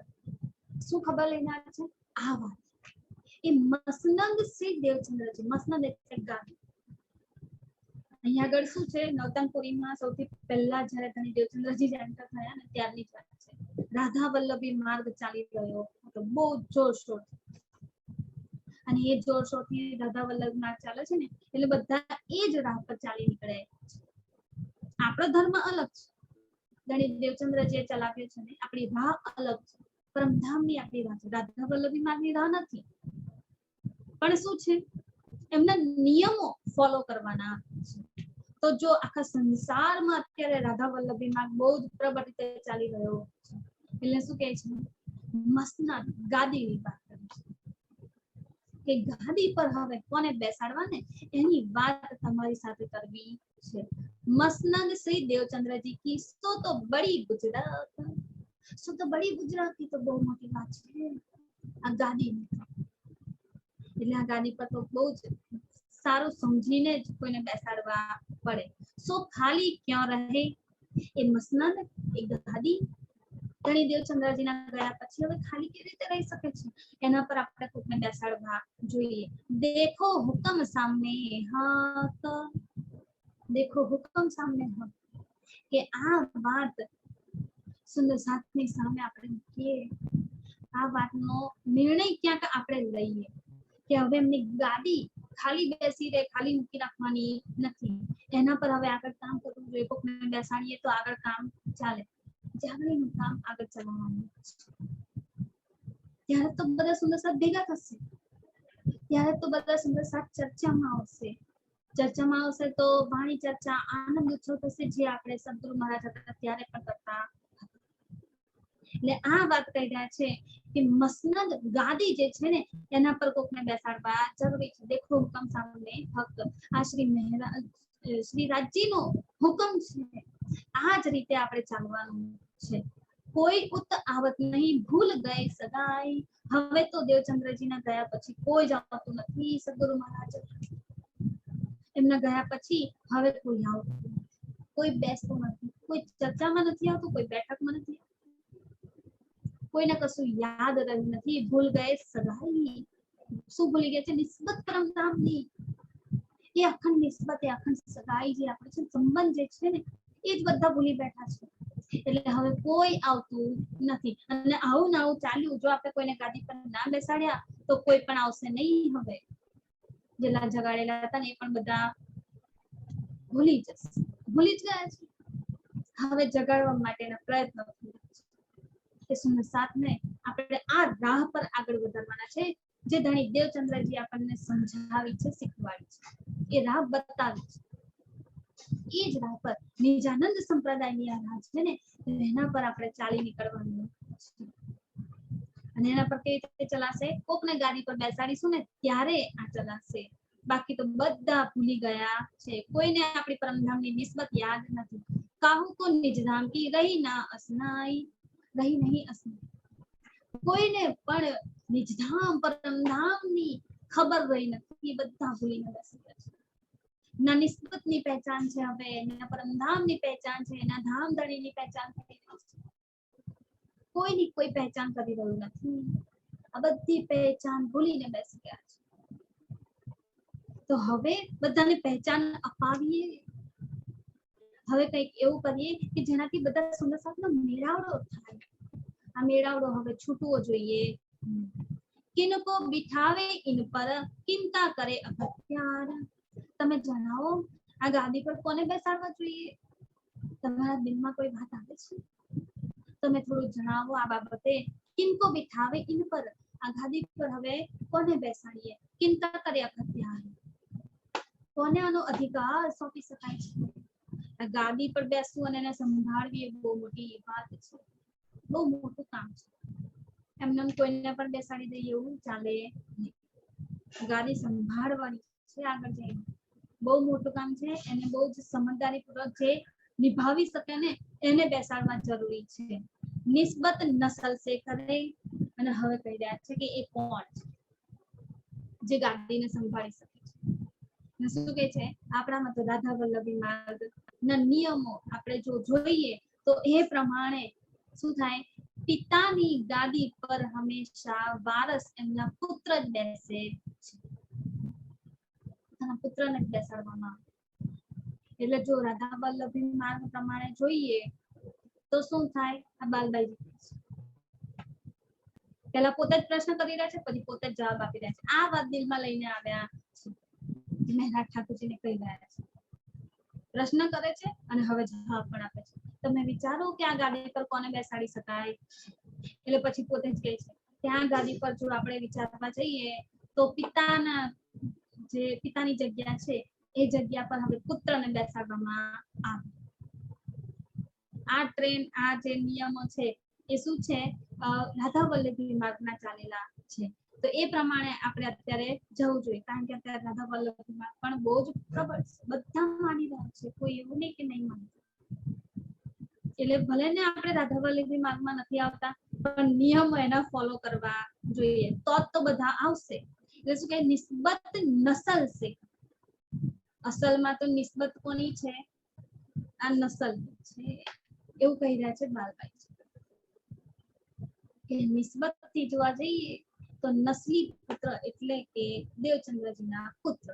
શું ખબર લઈને આવે છે? આ વાત. એ મસનંદ શ્રી દેવચંદ્રજી, મસનંદ એટલે ગાદી. અહીંયા આગળ શું છે, નવતનપુરીમાં સૌથી પહેલા જ્યારે ધણી દેવચંદ્રજી એન્ટર થયા ને ત્યારની જ વાત છે. રાધા વલ્લભી માર્ગ ચાલી રહ્યો હતો બહુ જોરશોર, અને એ જોરશોરથી રાધા વલ્લભ માર્ગ ચાલે છે ને, એટલે બધા એ જ રાહ પર ચાલી નીકળે. આપણો ધર્મ અલગ છે, ધણી દેવચંદ્રજીએ ચલાવ્યો છે ને, આપણી રાહ અલગ છે. પરમધામની આપણી રાહ છે, રાધા વલ્લભી માર્ગની રાહ નથી. પણ શું છે, એમના નિયમો ફોલો કરવાના છે. તો જો આખા સંસારમાં અત્યારે રાધા વલ્લભી માર્ગ બહુ જ પ્રબળ રીતે ચાલી રહ્યો છે, એટલે શું કહે છે, મસનદ ગાદીની વાત કરે છે કે ગાદી પર હવે કોને બેસાડવા ને એની વાત તમારી સાથે કરવી છે. મસનદ શ્રી દેવચંદ્રજી કી સો તો બડી ગુજરાત, સો તો બડી ગુજરાત की તો બહુ મોટી વાત છે આ ગાદી. એટલે આ ગાદી પર તો બહુ જ સારું સમજીને જ કોઈને બેસાડવા પડે. સો ખાલી ક્યાં રહે એ મસનદ, એ ગાદી ધણી દેવચંદ્રજીના ગયા પછી હવે ખાલી કેવી રીતે રહી શકે છે, એના પર આપણે કોઈને બેસાડવા જોઈએ. દેખો હુકમ સામને હાથ, દેખો હુકમ સામને હાથ, કે આ વાત સુંદર સાથની સામે આપણે મૂકીએ, આ વાતનો નિર્ણય ક્યાંક આપણે લઈએ કે હવે એમની ગાદી ખાલી બેસી રહે, ખાલી મૂકી રાખવાની નથી, એના પર હવે આગળ કામ કરવું જોઈએ. કોકને બેસાડીએ તો આગળ કામ ચાલે, જાગણીનું કામ આગળ ચલાવવાનું. ત્યારે તો બધા સુંદર સાથ ભેગા થશે, ત્યારે તો બધા સુંદર સાથ ચર્ચામાં આવશે. ચર્ચામાં આવશે તો વાણી ચર્ચા આનંદ ઉત્સવ થશે, જે આપણે સંતગુરુ મહારાજ હતા ત્યારે પણ કરતા. એટલે આ વાત કહી રહ્યા છે કે મસનદ ગાદી જે છે ને એના પર કોકને બેસાડવા જરૂરી છે. દેખો હુકમ સામને હક, આ શ્રી રાજ્યનો હુકમ છે, આ જ રીતે આપણે ચાલવાનું છે. કોઈ ઉત આવત નહીં, ભૂલ ગયે સદાઈ. હવે તો દેવચંદ્રજીના ગયા પછી કોઈ જ આવતું નથી, સદગુરુ મહારાજ એમના ગયા પછી હવે કોઈ આવતું નથી, કોઈ બેસતું નથી, કોઈ ચર્ચામાં નથી આવતું, કોઈ બેઠકમાં નથી, કોઈને કશું યાદ રહ્યું નથી. ભૂલ ગયે સદાઈ, શું ભૂલી ગયા છે? નિસ્બત પરમધામની. એ અખંડ નિસ્બત, એ અખંડ સગાઈ જે આપણે છે, સંબંધ જે છે ને એ જ બધા ભૂલી બેઠા છે. એટલે હવે કોઈ આવતું નથી, અને આવું ને આવું ચાલ્યું, જો આપણે કોઈને ગાદી પર ના બેસાડ્યા તો કોઈ પણ આવશે નહીં. હવે જેટલા જગાડેલા હતા ને એ પણ બધા ભૂલી જ ગયા છે. હવે જગાડવા માટેના પ્રયત્નો કે સુંદર સાથને આપણે આ રાહ પર આગળ વધારવાના છે. જે ધણી દેવચંદ્રજી આપણને સમજાવી છે, શીખવાડી છે, એ રાહ બતાવી છે. એ જ રાહ પર નિજાનંદ સંપ્રદાયની આ રાહ છે ને, એના પર આપણે ચાલી નીકળવાનું છે. અને એના પર કેવી રીતે ચલાશે? કોકને ગાડી પર બેસાડીશું ને ત્યારે આ ચલાશે, બાકી તો બધા ભૂલી ગયા છે. કોઈને આપણી પરમધામની નિસ્બત યાદ નથી. કાહુ કો નિજધામ કી રહી ના અસનાઈ, રહી નહીં અસનાઈ. કોઈને પણ નિજધામ પરમધામની ખબર રહી નથી. બધા ભૂલીને બેસી ગયા છે. ના નિસ્બતની પહેચાન છે હવે, ના પરમધામની પહેચાન છે, ના ધામધણીની પહેચાન થઈ રહી છે. કોઈની કોઈ પહેચાન કરી રહ્યું નથી. આ બધી પહેચાન ભૂલીને બેસી ગયા છે. તો હવે બધાને પહેચાન અપાવીએ. હવે કંઈક એવું કરીએ કે જેનાથી બધા સુંદર સાથનો મેળાવડો થાય. આ મેળાવડો હવે છૂટવો જોઈએ. કિनको बिठावे इन पर किनका करे अखत्यार. તમે જણાવો, આ ગાદી પર કોને બેસાડવા જોઈએ? તમારા દિલમાં કોઈ વાત આવે છે? તમે થોડું જણાવો આ બાબતે. કિनको बिठावे इन पर, આ ગાદી પર હવે કોને બેસાડીએ? કિનકા કરે અખત્યાર, કોને આનો અધિકાર સોંપી શકાય છે? આ ગાદી પર બેસવું અને એને સંભાળવી એ બહુ મોટી વાત છે, બહુ મોટું કામ છે. એમને કોઈને પણ બેસાડી દઈએ એવું ચાલે નહીં. ગાદી સંભાળવાની છે આગળ જઈને, બહુ મોટું કામ છે. એને બહુ જ સમજદારીપૂર્વક જે નિભાવી શકે ને એને બેસાડવા જરૂરી છે. નિસ્બત નસલ સે કરે. અને હવે કહી રહ્યા છે કે એ કોણ છે જે ગાદીને સંભાળી શકે છે. શું કે છે? આપણામાં તો રાધા વલ્લભી માર્ગ ના નિયમો આપણે જો જોઈએ તો એ પ્રમાણે શું થાય? પિતાની ગાદી પર હંમેશા વારસ એમના પુત્ર જ બેસે છે. પુત્રને જ બેસાડવામાં આવે. એટલે જો રાધા વલ્લભી માર્ગ પ્રમાણે જોઈએ તો શું થાય? આ બાલબાઈ પેલા પોતે જ પ્રશ્ન કરી રહ્યા છે, પછી પોતે જ જવાબ આપી રહ્યા છે. આ વાત દિલમાં લઈને આવ્યા છે. મહેરાજ ઠાકોરજીને કહી રહ્યા છે, પ્રશ્ન કરે છે અને હવે જવાબ પણ આપે છે. તમે વિચારો કે આ ગાડી પર કોને બેસાડી શકાય? એટલે પછી પોતે જ કહે છે કે આ ગાદી પર જો આપણે વિચારવા જઈએ તો પિતાના જે પિતાની જગ્યા છે એ જગ્યા પર હવે પુત્રને બેસાડવામાં આવે. આ ટ્રેન, આ જે નિયમો છે એ શું છે? રાધા વલ્લભી માર્ગના ચાલેલા છે. તો એ પ્રમાણે આપણે અત્યારે જવું જોઈએ, કારણ કે અત્યારે રાધા વલ્લભી માર્ગ પણ બહુ જ પ્રબળ છે. બધા માની રહ્યા છે, કોઈ એવું નહીં કે નહીં માનતું. એટલે ભલે ને આપણે રાધા વલ્લભી માર્ગમાં નથી આવતા, પણ નિયમો એના ફોલો કરવા જોઈએ, તો બધા આવશે. એટલે શું કે નિસ્બત નસલ છે. અસલમાં તો નિસ્બત કોની છે? આ નસલ છે એવું કહી રહ્યા છે બાલબાઈ. કે નિસ્બત થી જોવા જઈએ તો નસલી પુત્ર એટલે કે દેવચંદ્રજીના પુત્ર,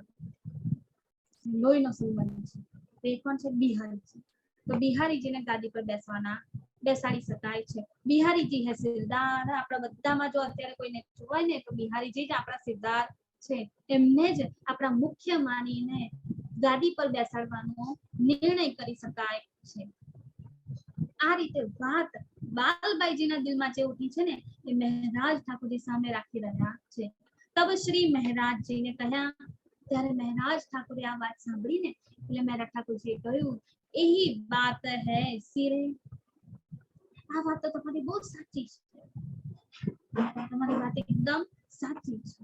લોહીનો સંબંધ છે. તે પણ છે બિહારીજી. તો બિહારીજીને ગાદી પર બેસાડી શકાય છે. બિહારીજી હે સિરદાર. આપણા બધામાં જો અત્યારે કોઈને જોવાય ને તો બિહારીજી જ આપણા સિરદાર છે. એમને જ આપણા મુખ્ય માનીને ગાદી પર બેસાડવાનો નિર્ણય કરી શકાય છે. આ રીતે વાત બાલબાઈજીના દિલમાં જે ઉઠી છે ને એ મહેરાજ ઠાકોરજી સામે રાખી રહ્યા છે. તબ શ્રી મહેરાજજીને કહ્યા. ત્યારે મહેરાજ ઠાકોરે આ વાત સાંભળીને એટલે મહેરાજ ઠાકોરજીએ કહ્યું, એહી બાત હૈ સિરે. આ વાત તો તમારી બહુ સાચી છે. તમારી વાત એકદમ સાચી છે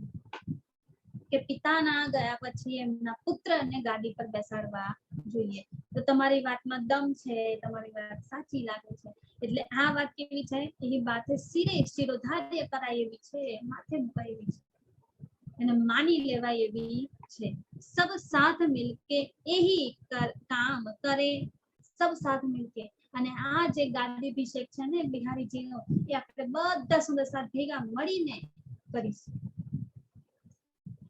કે પિતાના ગયા પછી એમના પુત્રને ગાદી પર બેસાડવા જોઈએ. તો તમારી વાતમાં દમ છે, તમારી વાત સાચી લાગે છે. એટલે આ વાત કેવી છે? એ વાત સિરે શિરોધાર્ય કરાય એવી છે, માથે મુકાય એવી છે, એને માની લેવાય એવી છે. સબ સાથ મિલકે એહી કામ કરે, સબ સાથ મિલકે. અને આ જે ગાદીભિષેક છે ને બિહારીજીનો, એ આપણે બધા સુંદર સાથ ભેગા મળીને કરીશું.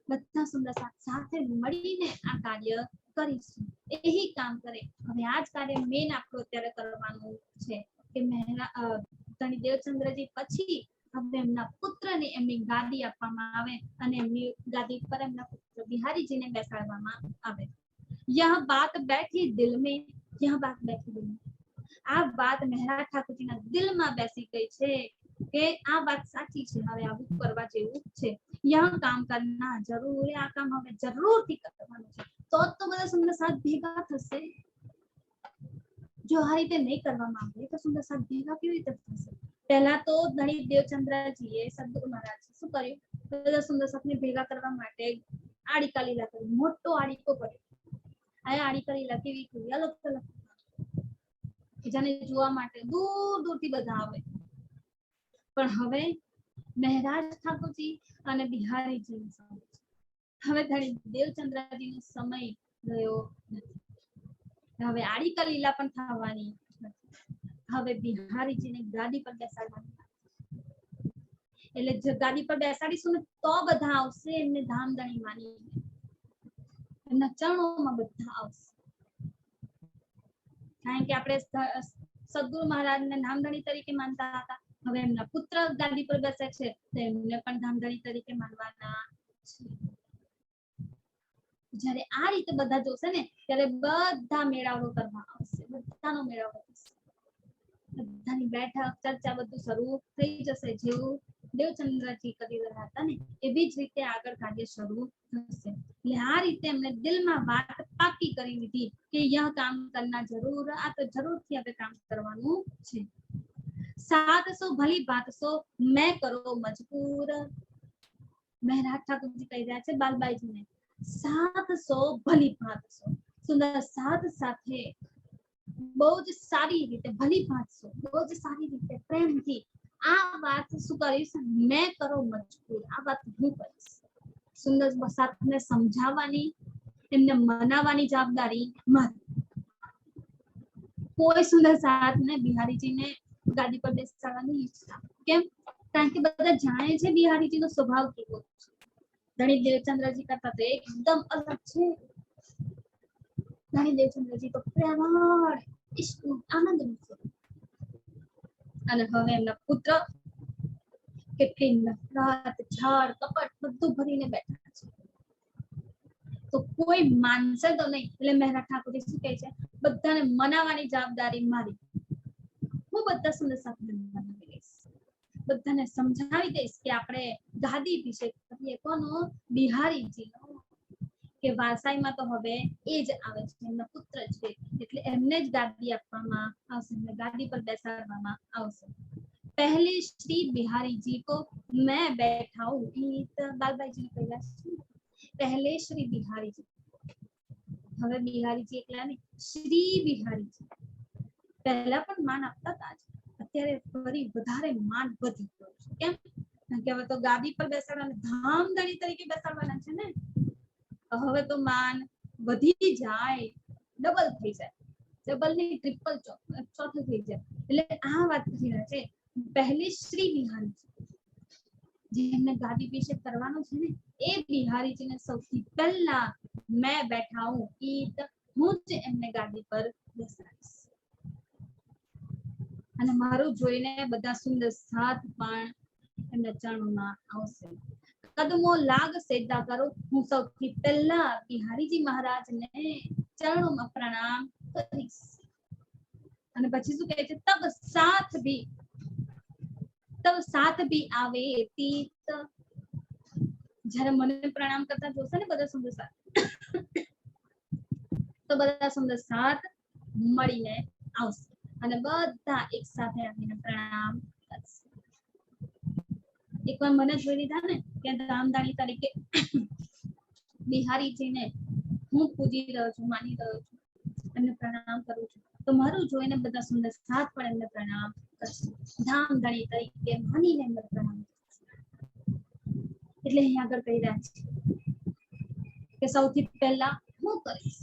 બધા સુંદર સાથે મળીને આ કાર્ય કરીશું. એહી કામ કરે. હવે આ જ કાર્ય મેન આપણું અત્યારે કરવાનું છે કે ધણી દેવચંદ્રજી પછી હવે એમના પુત્રને એમની ગાદી આપવામાં આવે અને એમની ગાદી પર એમના પુત્ર બિહારીજીને બેસાડવામાં આવે. યહ બાત બેઠી દિલ મેં, યહ બાત બેઠી દિલ મેં. આ વાત મહેરાજ ઠાકોરજીના દિલમાં બેસી ગઈ છે કે આ વાત સાચી છે, હવે આવું કરવા જેવું છે. यह काम करना જરૂર આ કામ હવે જરૂરથી કરવાનું છે તો બધા સુંદર સાથ ભેગા થશે જો આ રીતે નહીં કરવામાં આવે તો સુંદર સાથ ભેગા કેવી રીતે થશે પહેલા તો ધણી દેવચંદ્રજીએ સદગુરુ મહારાજ શું કર્યું બધા સુંદર સાથને ભેગા કરવા માટે આડીકા લીલા કરી મોટો આડીકો કર્યો આ આડીકા લીલા કેવી કરી અલગ અલગ જેને જોવા માટે દૂર દૂરથી બધા આવે પણ હવે મહેરાજ ઠાકોરજી અને બિહારીજી હવે ધણી દેવચંદ્રજીનો સમય ગયો નથી હવે આડીકા લીલા પણ થવાની હવે બિહારીજીને ગાદી પર બેસાડવાની એટલે જો ગાદી પર બેસાડીશું ને તો બધા આવશે એમને ધામધણી માની એમના ચરણોમાં બધા આવશે કારણ કે આપણે સદગુરુ મહારાજને ધામધણી તરીકે માનતા હતા હવે એમના પુત્ર ગાદી પર બેસે છે તો એમને પણ ધામધણી તરીકે માનવાના છે જ્યારે આ રીતે બધા જોશે ને ત્યારે બધા મેળાવડો કરવા આવશે બધાનો મેળાવડો થશે બધાની બેઠક ચર્ચા બધું શરૂ થઈ જશે જેવું દેવચંદ્રજી કરી રહ્યા હતા ને એવી જ રીતે આગળ કાર્ય શરૂ થશે એટલે આ રીતે એમને દિલમાં વાત પાકી કરી લીધી કે यह કામ કરના જરૂર આ તો જરૂરથી આપણે કામ કરવાનું છે 700 ભલી 500 मैं करो मजबूर મહેરાજ ઠાકોરજી કહી રહ્યા છે બાલબાઈજીને 700 ભલી 500 સુંદર સાથ સાથે બહુ જ સારી રીતે ભલી 500 બહુ જ સારી રીતે પ્રેમથી આ વાત શું કરીશ મેં કરો મજબૂર આ વાત હું કરીશ સુંદર સાથને સમજાવવાની એમને મનાવવાની જવાબદારી મારી કોઈ સુંદર સાથને બિહારીજીને ગાદી પર બેસાડવાની ઈચ્છા કેમ કારણ કે બધા જાણે છે બિહારીજીનો સ્વભાવ કેવો છે ધણી દેવચંદ્રજી કરતા તો એકદમ અલગ છે ધણી દેવચંદ્રજી તો પ્રેમાળ ઇશ્ક આનંદ છે અને હવે એમના પુત્ર કેટલી નફરત છળ કપટ બધું ભરીને બેઠા છે તો કોઈ માનશે તો નહીં એટલે મહેરાજ ઠાકોરજી શું કહે છે બધાને મનાવવાની જવાબદારી મારી હું બધા સુંદર સાથે મનાવી લઈશ બધાને સમજાવી દઈશ કે આપણે ગાદી અભિષેક કરીએ કોનો બિહારીજીનો કે વારસાઈમાં તો હવે એ જ આવે છે એમના પુત્ર છે એટલે એમને જ ગાદી આપવામાં આવશે એમને ગાદી પર બેસાડવામાં આવશે पहले श्री बिहारी जी को मैं बैठाऊं गीत बालबाई जी ने कहा पहले श्री बिहारी जी હવે બિહારીજી એકલા નહીં શ્રી બિહારીજી પહેલા પણ માન આપતા હતા અત્યારે ફરી વધારે માન વધી ગયું છે કેમ કારણ કે હવે તો ગાદી પર બેસાડવાના ધામધણી તરીકે બેસાડવાના છે ને હવે તો માન વધી જાય ડબલ થઈ જાય ડબલ ની ટ્રિપલ ચોથું થઈ જાય એટલે આ વાત કરી રહ્યા છે पहले श्री बिहारी જેમને ગાદી અભિષેક કરવાનો છે ને એ બિહારીજીને સૌથી પહેલા મેં બેઠાઉં ગીત હું જ એમને ગાદી પર બેસાડીશ અને મારું જોઈને બધા સુંદર સાથ પણ એમના ચરણોમાં આવશે કદમો લાગ સેજદા કરો હું સૌથી પહેલા બિહારીજી મહારાજને ચરણોમાં પ્રણામ કરીશ અને પછી શું કહે છે તબ સાથ भी आवे तीत જ્યારે મને પ્રણામ કરતા જોશે ને બધા સુંદર સાથ તો બધા સુંદર સાથ મળીને આવશે અને બધા એક સાથે આવીને પ્રણામ કરશે એકવાર મને જોઈ લીધા ને કે ધામધણી તરીકે બિહારીજીને હું પૂજી રહ્યો છું માની રહ્યો છું એમને પ્રણામ કરું છું તો મારું જોઈને બધા સુંદર સાથ પણ એમને પ્રણામ કરશે ધામધણી તરીકે માનીને એમને પ્રણામ કરશે એટલે અહીં આગળ કહી રહ્યા છે કે સૌથી પહેલા હું કરીશ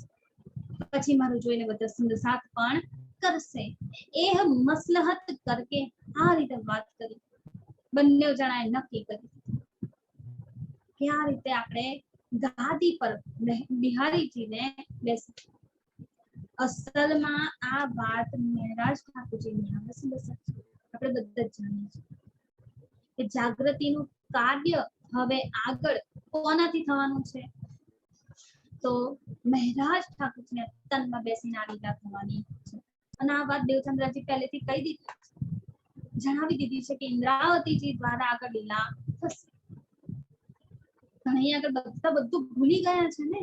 પછી મારું જોઈને બધા સુંદર સાથ પણ કરશે એ મસલહત કરકે આ રીતે વાત કરી બંને જણાએ નક્કી કરી કે આ રીતે આપણે ગાદી પર બિહારીજીને બેસી અસલમાં આ વાત મહેરાજ ઠાકોરજીની આવે છે આપણે બધા જ જાણીએ છીએ કે જાગૃતિનું કાર્ય હવે આગળ કોનાથી થવાનું છે તો મહેરાજ ઠાકોરજીને તનમાં બેસીને આવીતા થવાની છે અને આ વાત દેવચંદ્રજી પહેલેથી કહી દીધી જણાવી દીધી છે કે ઇન્દ્રાવતીજી દ્વારા આગળ લીલા થશે અહીંયા આગળ બધા બધું ભૂલી ગયા છે ને,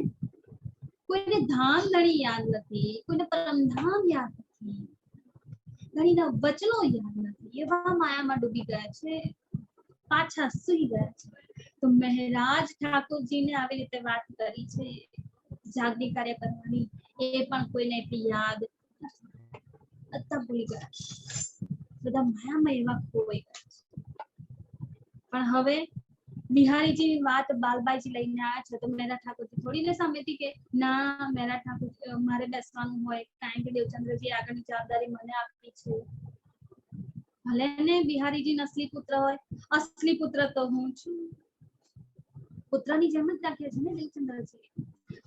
કોઈને ધામ ધણી યાદ નથી, કોઈને પરમધામ યાદ નથી, ધણીના વચનો યાદ નથી, એવા માયામાં ડૂબી ગયા છે, પાછા સુઈ ગયા છે. તો મહારાજ ઠાકોરજીને આવી રીતે વાત કરી છે જાગૃતિ કાર્ય કરવાની, એ પણ કોઈને એટલી યાદ બધા ભૂલી ગયા, બધા માયામાં એવા ખોવાઈ ગયા છે. પણ હવે બિહારીજી વાત બાલબાઈજી લઈને આવ્યા છે, તો મેરા ઠાકોરજી થોડી ને સામેથી કે ના મેરા ઠાકોર મારે બેસવાનું હોય, કારણ કે દેવચંદ્રજી આગળની જવાબદારી મને આપી છે. ભલે ને બિહારીજી નસલી પુત્ર હોય, અસલી પુત્ર તો હું છું, પુત્રની જેમ જ રાખ્યા છે ને દેવચંદ્રજી,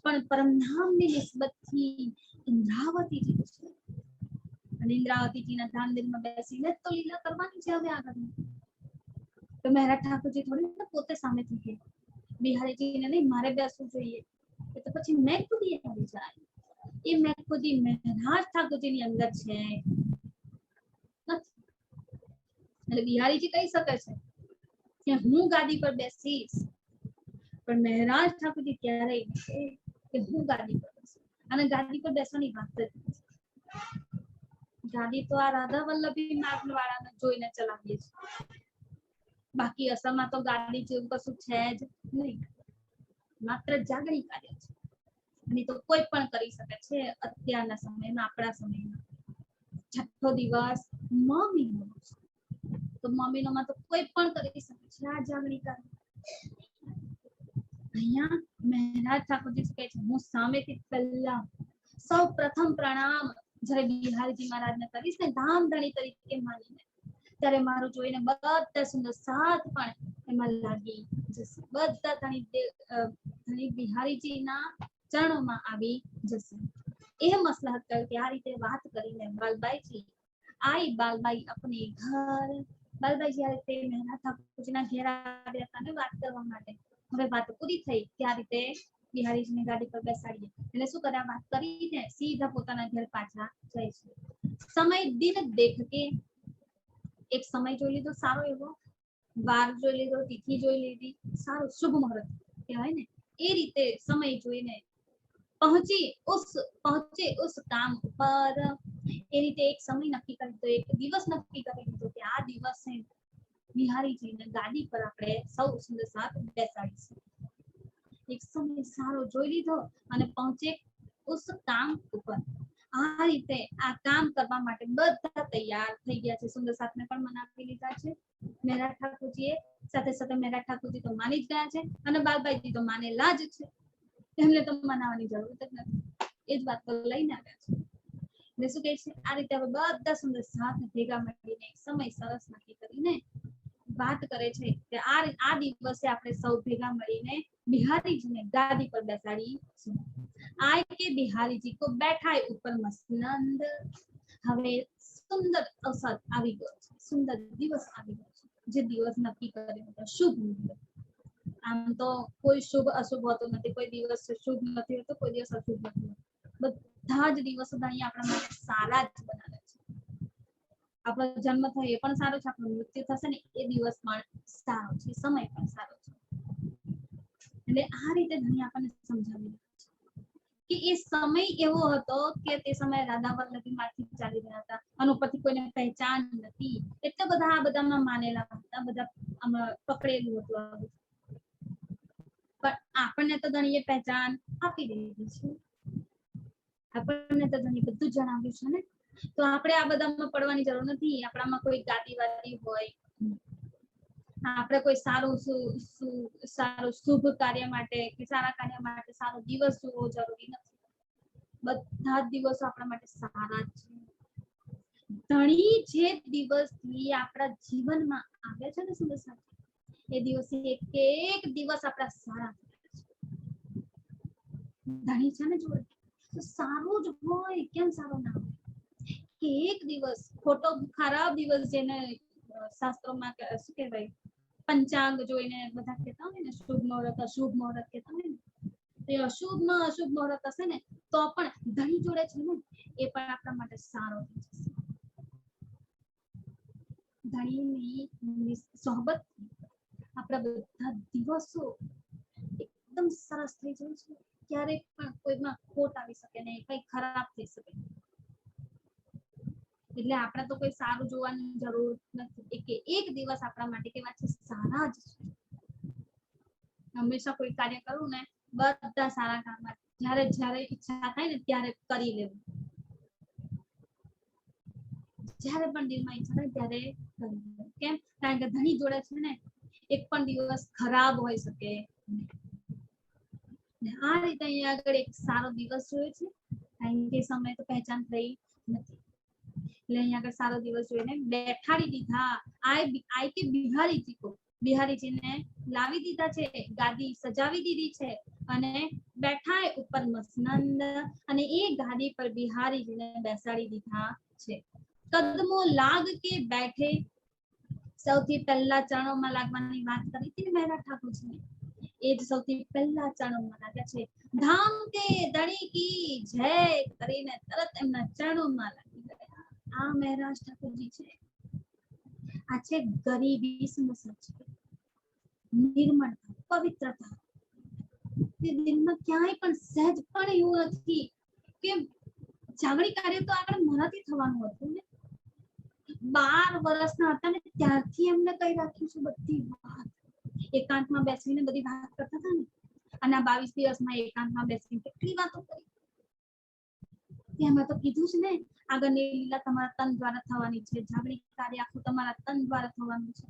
પણ પરમધામની નિસ્બતથી ઇન્દ્રાવતીજી છે, અને ઇન્દ્રાવતીજીના ધામદિલમાં બેસીને તો લીલા કરવાની છે હવે આગળ. તો મહારાજ ઠાકોરજી થોડી પોતે સામેથી કે બિહારીજીને નહીં મારે બેસવું જોઈએ, તો પછી મેં ખુદી આવી જાય, એ મેં ખુદી મહારાજ ઠાકોરજીની અંદર છે. એટલે બિહારીજી કહી શકે છે કે હું ગાદી પર બેસીશ, પણ મહારાજ ઠાકોરજી ક્યારેય નહીં કે હું ગાદી પર બેસીશ. અને ગાદી પર બેસવાની વાત જ નથી, ગાદી તો આ રાધા વલ્લભી માર્ગ વાળાને જોઈને ચલાવીએ છીએ, બાકી અસલમાં તો ગાડી જેવું કશું છે જ નહીં, માત્ર જાગણી કાર્ય છે, અને તો કોઈ પણ કરી શકે છે. અત્યારના સમયમાં, આપણા સમયમાં 6થો દિવસ મમ્મીનો, તો મમ્મીનોમાં તો કોઈ પણ કરી શકે છે આ જાગણી કાર્ય. અહીંયા મહારાજ ઠાકોરજી કહે છે હું સામેથી પહેલા સૌ પ્રથમ પ્રણામ જ્યારે બિહારીજી મહારાજને કરીશ ને ધામ ધણી તરીકે માનીને, ત્યારે મારું જોઈને બધા સુંદર સાથ પણ એમાં લાગી જશે, બધા ધણી બિહારીજીના ચરણોમાં આવી જશે. એ મસલહત કરકે આ રીતે વાત કરીને બાલબાઈજી આઈ, બાલબાઈ અપને ઘર, બાલબાઈ જ્યારે તે મહારાજ ઠાકોરજીના ઘેર આવ્યા હતા ને વાત કરવા માટે, હવે વાત પૂરી થઈ ત્યાં રીતે બિહારીજીને ગાડી પર બેસાડીએ એટલે શું કરે, વાત કરીને સીધા પોતાના ઘેર પાછા જાય છે. સમય દિન દેખ કે એક સમય જોઈ લીધો સારો એવો, વાર જોઈ લીધો, તિથિ જોઈ લીધી, સારું શુભ મુહૂર્ત કહેવાય ને, એ રીતે સમય જોઈને પહોંચે ઉસ કામ પર, એ રીતે એક સમય નક્કી કરી દીધો, એક દિવસ નક્કી કરી દીધો કે આ દિવસે બિહારીજીને ગાડી પર આપણે સૌ સુંદર સાથ બેસાડીશું. એક સમય સારો જોઈ લીધો અને પહોંચે ઉસ કામ ઉપર, આ રીતે આ કામ કરવા માટે બધા તૈયાર થઈ ગયા છે. સુંદર સાથને પણ મનાવી લીધા છે મહારાજ ઠાકોરજીએ, સાથે સાથે મહારાજ ઠાકોરજી તો માની જ ગયા છે અને બાલબાઈજી તો માનેલા જ છે, એમને તો મનાવવાની જરૂર જ નથી, એ જ વાત તો લઈને આવ્યા છે. એટલે શું કહે છે, આ રીતે હવે બધા સુંદર સાથ ભેગા મળીને સમય સરસ નક્કી કરીને વાત કરે છે કે આ દિવસે આપણે સૌ ભેગા મળીને બિહારીજીને ગાદી પર બેસાડીશું. આય કે બિહારીજી કો બેઠાય ઉપર મસનંદ. હવે સુંદર અવસર આવી ગયો છે, સુંદર દિવસ આવી ગયો છે, જે દિવસ નક્કી કર્યો હતો શુભ મુહૂર્ત. આમ તો કોઈ શુભ અશુભ હોતો નથી, કોઈ દિવસ શુભ નથી હોતો, કોઈ દિવસ અશુભ નથી હોતો, બધા જ દિવસો અહીં આપણા માટે સારા જ બનાવે છે. આપણો જન્મ થયો એ પણ સારો છે, આપણું મૃત્યુ થશે ને એ દિવસ પણ સારો છે, સમય પણ સારો છે. એટલે આ રીતે ધણી આપણને સમજાવી કે એ સમય એવો હતો કે તે સમયે રાધા વલ્લભી માર્ગથી ચાલી રહ્યા હતા અને ઉપરથી કોઈને પહેચાન નથી, એટલે બધા આ બધામાં માનેલા હતા, બધા આમાં પકડેલું હતું. પણ આપણને તો ધણીએ પહેચાન આપી દીધી છે, આપણને તો ધણી બધું જણાવ્યું છે ને, તો આપણે આ બધામાં પડવાની જરૂર નથી. આપણામાં કોઈ ગાદી વાદી હોય, આપણે કોઈ સારું શુભ કાર્ય માટે કે સારા કાર્ય માટે સારો દિવસ જોવો જરૂરી નથી, બધા જ દિવસો આપણા માટે સારા જ છે. ધણી જે દિવસથી આપણા જીવનમાં આવે છે ને સુંદર સાથી, એ દિવસે એક દિવસ આપણા સારા ધણી છે ને જોડે તો સારું જ હોય, કેમ સારું ના હોય, કે એક દિવસ ખોટો ખરાબ દિવસ જેને શાસ્ત્રોમાં શું કહેવાય પંચાંગ જોઈને બધા કહેતા હોય ને શુભ મુહૂર્ત અશુભ મુહૂર્ત કહેતા હોય ને, તો અશુભમાં અશુભ મુહૂર્ત હશે ને તો પણ ધણી જોડે છે ને એ પણ આપણા માટે સારો થઈ જશે. ધણીની સોહબત આપણા બધા દિવસો એકદમ સરસ થઈ જાય છે, ક્યારેક પણ કોઈમાં ખોટ આવી શકે નહીં, કઈ ખરાબ થઈ શકે નહીં. એટલે આપણે તો કોઈ સારું જોવાની જરૂર નથી કે એક દિવસ આપણા માટે કેવા છે, સારા જ છે. હંમેશા કોઈ કાર્ય કરવું ને બધા સારા કામ જ્યારે જ્યારે ઈચ્છા થાય ને ત્યારે કરી લેવું, જ્યારે પણ દિલમાં ઈચ્છા થાય ત્યારે કરી લેવું. કેમ? કારણ કે ધણી જોડે છે ને એક પણ દિવસ ખરાબ હોઈ શકે. આ રીતે અહીંયા આગળ એક સારો દિવસ જોયો છે, કારણ કે સમય તો પહેચાન થઈ નથી, એટલે અહીંયા આગળ સારો દિવસ જોઈને બેઠાડી દીધા. આય કે બિહારીજી કો, બિહારીજીને લાવી દીધા છે, ગાદી સજાવી દીધી છે અને બેઠા ઉપર મસનંદ, અને એ ગાદી પર બિહારીજીને બેસાડી દીધા છે. કદમો લાગ કે બેઠે, સૌથી પહેલા ચરણોમાં લાગવાની વાત કરી હતી મહેરા ઠાકોરજીને, એ જ સૌથી પહેલા ચરણોમાં લાગ્યા છે. ધામ કે ધણી કી જય કરીને તરત એમના ચરણોમાં લાગી ગયા. આ મહેરાજ ઠાકોરજી છે. આ છે ગરીબી સમસ્યા છે, નિર્મળતા, પવિત્રતા. તે દિલમાં ક્યાંય પણ સહેજ પણ એવું નથી કે જાગણી કાર્ય તો આગળ મારાથી થવાનું હતું ને. 12 વર્ષના હતા ને ત્યારથી એમને કઈ રાખ્યું છે બધી વાત. એકાંતમાં બેસીને બધી વાત કરતા હતા ને, અને આ 22 દિવસમાં એકાંતમાં બેસીને કેટલી વાતો કરી. એમાં તો કીધું છે ને, આગળની લીલા તમારા તન દ્વારા થવાની છે, જાગણી કાર્ય આખું તમારા તન દ્વારા થવાનું છે.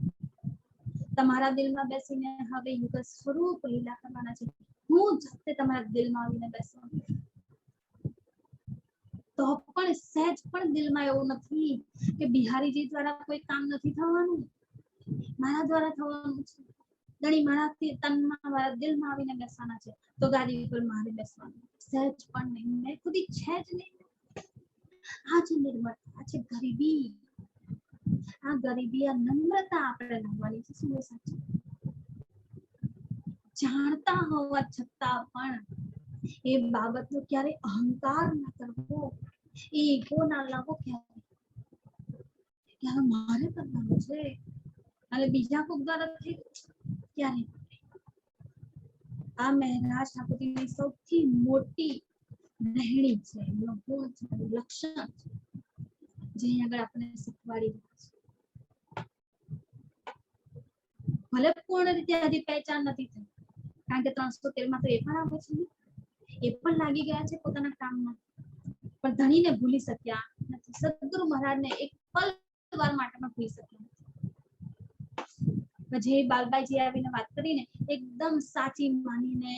તમારા દિલમાં બેસીને હવે યુગ સ્વરૂપ લીલા કરવાના છે. હું જાતે તમારા દિલમાં આવીને બેસવાનું. તો પણ સહેજ પણ દિલમાં એવું નથી કે બિહારીજી દ્વારા કોઈ કામ નથી થવાનું, મારા દ્વારા થવાનું છે. ધણી મારા તનમાં મારા દિલમાં આવીને બેસવાના છે, તો ગાદી ઉપર મારે બેસવાનું. સહેજ પણ નહીં, મેં ખુદી છે જ નહીં. આ છે નિર્મળતા, આ છે ગરીબી. આ ગરીબી, આ નમ્રતા આપણે લાવવાની છે. શું સાચું? જાણતા હોવા છતાં પણ એ બાબતનો ક્યારે અહંકાર ના કરવો, ઈગો ના લાવો. ક્યારે મારે કરવાનું છે અને બીજા કોઈક દ્વારા થઈ ક્યારે. આ મહેરાજ ઠાકોરજીની સૌથી મોટી રહેણી છે, ગુણ છે, લક્ષણ છે, જે આગળ આપણે શીખવાડી રહ્યા છે. ભલે પૂર્ણ રીતે હજી પહેચાન નથી થઈ, કારણ કે 313 માં તો એ પણ આવે છે ને, એ પણ લાગી ગયા છે પોતાના કામમાં, પણ ધણીને ભૂલી શક્યા નથી. સદગુરુ મહારાજને એક પલ વાર માટે પણ ભૂલી શક્યા નથી. જે બાલબાઈજી આવીને વાત કરીને એકદમ સાચી માનીને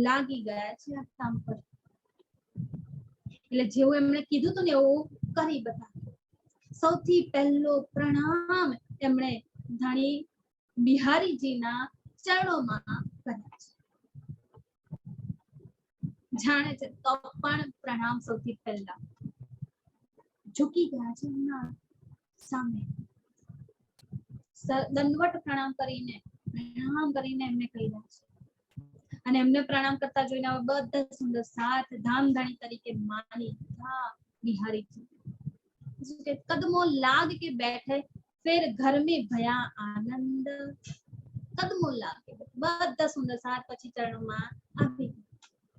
લાગી ગયા છે આ કામ પર. એટલે જેવું એમણે કીધું હતું ને એવું કરી બતાવ્યું. સૌથી પહેલો પ્રણામ એમણે ધણી બિહારીજીના ચરણોમાં કર્યા છે. જાણે છે તો પણ પ્રણામ સૌથી પહેલા ઝૂકી ગયા છે એમના સામે. દંડવટ પ્રણામ કરીને એમને કહી રહ્યા છે. અને એમને પ્રણામ કરતા જોઈને બધા સુંદર સાથ ધામધણી તરીકે માની બિહારીજી. કદમો લાગ કે બેઠે, ફિર ઘર में भया आनंद. કદમો લાગ, બધા સુંદર સાથ પછી ચરણોમાં આવી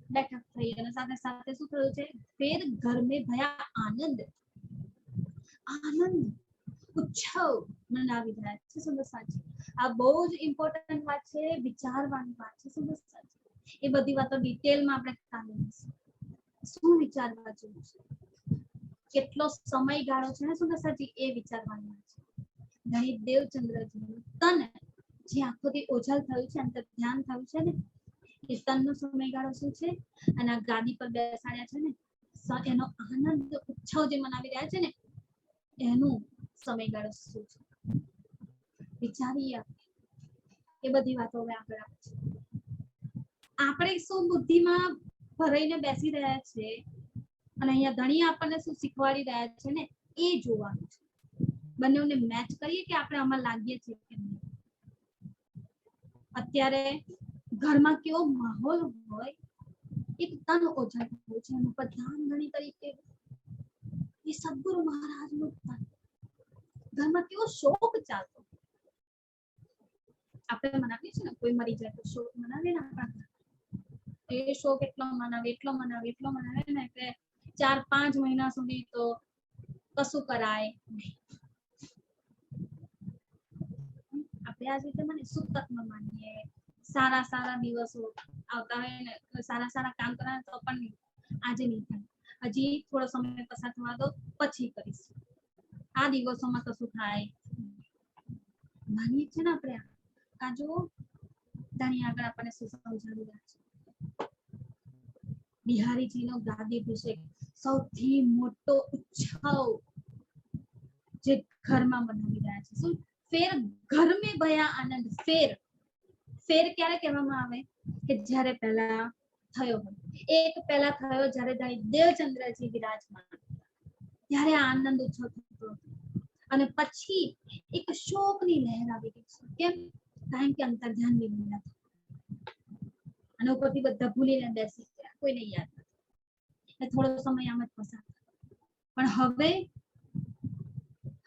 બેઠક થઈ, અને સાથે સાથે શું થયું છે? ફિર ઘર में भया आनंद. આનંદ, ઉત્સવ મનાવી રહ્યા છે. સુંદર સાચી, આ બહુ જ ઇમ્પોર્ટન્ટ વાત છે, વિચારવાની વાત છે. સુંદર સાચી, એ બધી વાતો ડિટેલમાં આપણે કામ લઈશું. શું વિચારવા જેવું છે, કેટલો સમયગાળો છે ને સુંદર સાચી, એ વિચારવાની વાત છે. ધણી દેવચંદ્રજીનું તન જે આખોથી ઓઝલ થયું છે, અંતર ધ્યાન થયું છે ને, એ તનનો સમયગાળો શું છે, અને આ ગાદી પર બેસાડ્યા છે ને, એનો આનંદ ઉત્સવ જે મનાવી રહ્યા છે ને, એનું સમયગાળો શું છે વિચારીએ. એ બધી વાતો હવે આગળ આવે છે. આપણે શું બુદ્ધિમાં ભરાઈને બેસી રહ્યા છે, અને અહીંયા ધણી આપણને શું શીખવાડી રહ્યા છે ને, એ જોવાનું છે. બંનેને મેચ કરીએ કે આપણે આમાં લાગીએ છીએ કે નહીં. અત્યારે ઘરમાં કેવો માહોલ હોય, એક તન ઓછળ થયું છે, એનું પ્રધાન ધણી તરીકે એ સદગુરુ મહારાજનું તન. ઘરમાં કેવો શોક ચાલતો, આપણે મનાવીએ છીએ ને, કોઈ મરી જાય તો શોક મનાવીએ ને આપણા. એ શોખ એટલો મનાવે ને કે 4-5 મહિના સુધી તો કશું કરાય નહીં. આપણે આ રીતે મને સુતકમાં માનીએ, સારા દિવસો આવતા હોય ને સારા કામ કરવાના તો પણ આજે નહીં થાય, હજી થોડો સમય પસાર થવા દો પછી કરીશ, આ દિવસોમાં કશું થાય માનીએ છે ને આપણે. આ જો તાણી આગળ આપણને શું સમજાવી રહ્યા છે. બિહારીજીનો ગાદીઅભિષેક સૌથી મોટો ઉત્સવ જે ઘરમાં મનાવી રહ્યા છે. શું ફેર ઘર में भया आनंद. ફેર ક્યારે કહેવામાં આવે કે જ્યારે પહેલા થયો હોય, એક પહેલા થયો જ્યારે દેવચંદ્રજી વિરાજમાન, ત્યારે આનંદ ઉત્સવ થતો અને પછી એક શોકની લહેર આવી ગઈ છે. કેમ? કારણ કે અંતર્ધ્યાન વિના અને ઉપરથી બધા ભૂલીને બેસી ગયા, કોઈને યાદ નથી, થોડો સમય આમ જ પસાર. પણ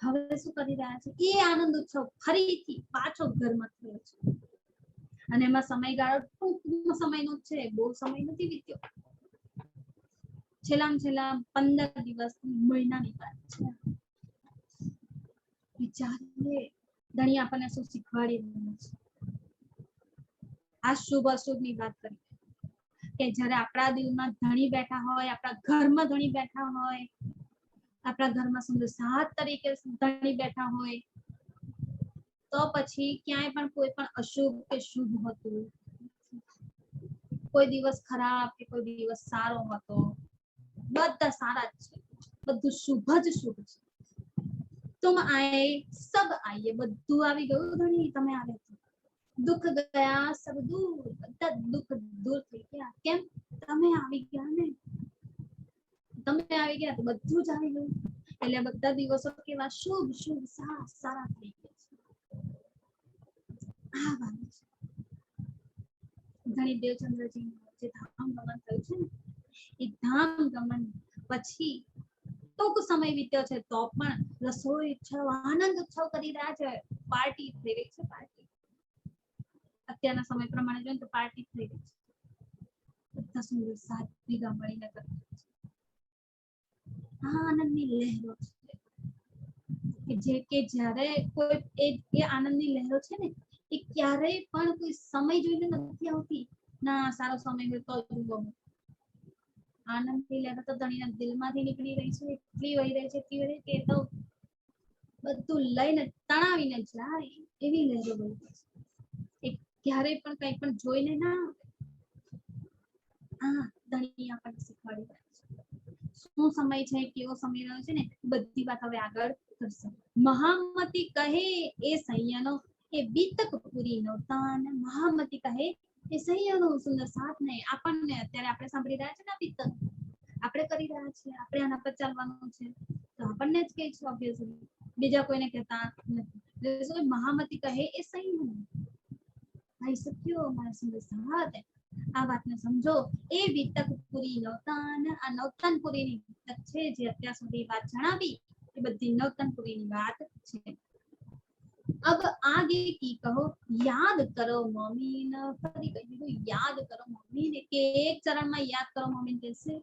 હવે શું કરી રહ્યા છે? એ આનંદ ઉત્સવ ફરીથી પાછો ઘરમાં થયો છે અને એમાં સમયગાળો ટૂંક સમયનો છે, બહુ સમય નથી વીત્યો, છેલ્લા 15 દિવસ મહિનાની વાત છે. વિચારીએ ધણી આપણને શું શીખવાડી રહ્યું છે. આ શુભ અશુભની વાત કરી કે જ્યારે આપણા દિલમાં ધણી બેઠા હોય, આપણા ઘરમાં ધણી બેઠા હોય, આપણા ઘરમાં સુંદર સાથ તરીકે ધણી બેઠા હોય, તો પછી ક્યાંય પણ કોઈ પણ અશુભ કે શુભ હતું, કોઈ દિવસ ખરાબ કે કોઈ દિવસ સારો હતો, બધા સારા જ છે, બધું શુભ જ શુભ છે. तुम आए सब आइए, બધું આવી ગયું ધણી, તમે આવે તો દુઃખ ગયા સબ દૂર, બધા દુઃખ દૂર થઈ ગયા. કેમ? તમે આવી ગયા ને, તમે આવી ગયા તો બધું જ આવી ગયું. એટલે બધા દિવસો કેવા શુભ સારા થઈ ગયા છે. આ વાત છે. ધણી દેવચંદ્રજી જે ધામ ગમન થયું છે ને, એ ધામ ગમન પછી ટૂંક સમય વીત્યો છે તો પણ રસોઈ ઉત્સવ, આનંદ ઉત્સવ કરી રહ્યા છે. પાર્ટી થઈ રહી છે, પાર્ટી અત્યારના સમય પ્રમાણે જોઈએ તો પાર્ટી થઈ રહી છે. બધા સુંદર સાત ભેગા મળીને કરે છે. આનંદની લહેરો છે કે જ્યારે કોઈ એ આનંદની લહેરો છે ને, એ ક્યારેય પણ કોઈ સમય જોઈને નથી આવતી. ના સારો સમય હોય તો ગમે. આનંદની લહેર તો ધણીના દિલમાંથી નીકળી રહી છે, એટલી વહી રહી છે કે તો બધું લઈને તણાવીને જાય એવી લહેરો વહી રહી છે. ક્યારેય પણ કંઈ પણ જોઈને ના ધણી આપણને શીખવાડી રહ્યા છે શું સમય છે, કેવો સમય રહ્યો છે ને, બધી વાત હવે આગળ કરશે. મહામતી કહે એ સૈયનો એ બીતક પૂરી નવતાન. મહામતી કહે એ સૈયનો સુંદર સાથ ને આપણને અત્યારે આપણે સાંભળી રહ્યા છે ને, બીતક આપણે કરી રહ્યા છીએ, આપણે આના પર ચાલવાનું છે તો આપણને જ કહે છે, ઓબ્વિયસલી બીજા કોઈને કહેતા નથી. મહામતી કહે એ સૈયનો, ભાઈ સખ્યો મારા સુંદર સાથ, આ વાતને સમજો. એ વિતક પૂરી નવતાન, આ નવતાનપુરીની વિતક છે જે અત્યાર સુધી વાત જણાવી એ બધી નવતાનપુરીની વાત છે. अब आगे की कहो याद करो मोमीन. फरी કહી દીધું યાદ કરો મોમીન, કે એક ચરણમાં યાદ કરો મોમીન કહેશે.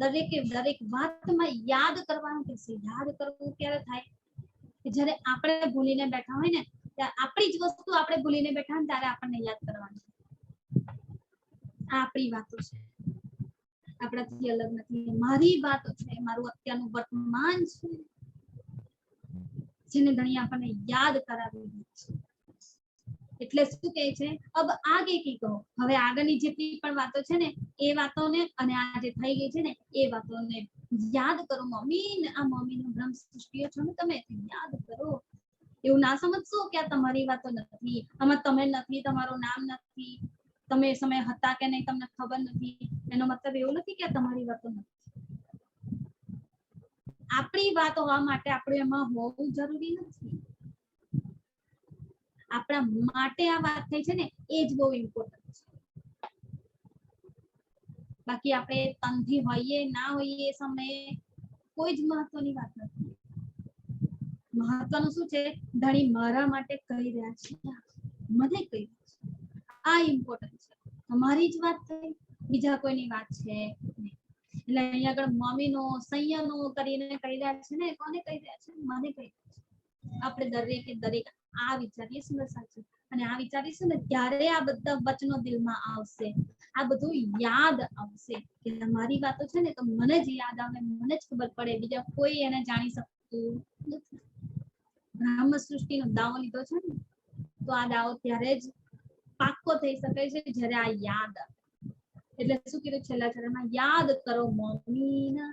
દરેક વાતમાં યાદ કરવાનું કહેશે. યાદ કરવું ક્યારે થાય? જ્યારે આપણે ભૂલીને બેઠા હોય ને, ત્યારે આપણી જ વસ્તુ આપણે ભૂલીને બેઠા હોય ત્યારે આપણને યાદ કરવાની. આપણી વાતો છે, આપણાથી અલગ નથી. મારી વાતો છે, મારું અત્યારનું વર્તમાન છે, જેને ધણી આપણને યાદ કરાવી છે. એટલે શું કહે છે? અબ આગે કી કહો, હવે આગળની જેટલી પણ વાતો છે ને એ વાતોને અને આ જે થઈ ગઈ છે ને એ વાતોને યાદ કરો મોમીન. આ મોમીન બ્રહ્મ સૃષ્ટિઓ છો ને, તમે યાદ કરો. એવું ના સમજશો કે આ તમારી વાતો નથી, આમાં તમે નથી, તમારું નામ નથી, તમે એ સમય હતા કે નહીં તમને ખબર નથી. એનો મતલબ એવો નથી કે આ તમારી વાતો નથી. આપણી વાત હોવા માટે આપણે એમાં હોવું જરૂરી નથી. આપણા માટે આ વાત થઈ છે ને એ જ બહુ ઇમ્પોર્ટન્ટ છે. બાકી આપણે તનથી હોઈએ ના હોઈએ એ સમયે કોઈ જ મહત્વની વાત નથી. મહત્વનું શું છે? ધણી મારા માટે કહી રહ્યા છે, મને કહી રહ્યા છે, આ ઇમ્પોર્ટન્ટ છે. અમારી જ વાત થઈ, બીજા કોઈની વાત છે નહીં. એટલે અહીંયા આગળ મમ્મીનો સંયનો કરીને કહી રહ્યા છે ને, કોને કહી રહ્યા છે? મને કહી રહ્યા છે. આપણે દરેકે દરેક આ વિચારીએ સુંદર સાચું, અને આ વિચારીશું ને ત્યારે આ બધા વચનો દિલમાં આવશે, આ બધું યાદ આવશે કે મારી વાતો છે ને તો મને જ યાદ આવે, મને જ ખબર પડે, બીજા કોઈ એને જાણી શકતું નથી. બ્રહ્મ સૃષ્ટિનો દાવો લીધો છે ને, તો આ દાવો ત્યારે જ પાક્કો થઈ શકે છે જ્યારે આ યાદ આવે. એટલે શું કીધું છેલ્લા ચરણમાં? યાદ કરો મમ્મીના,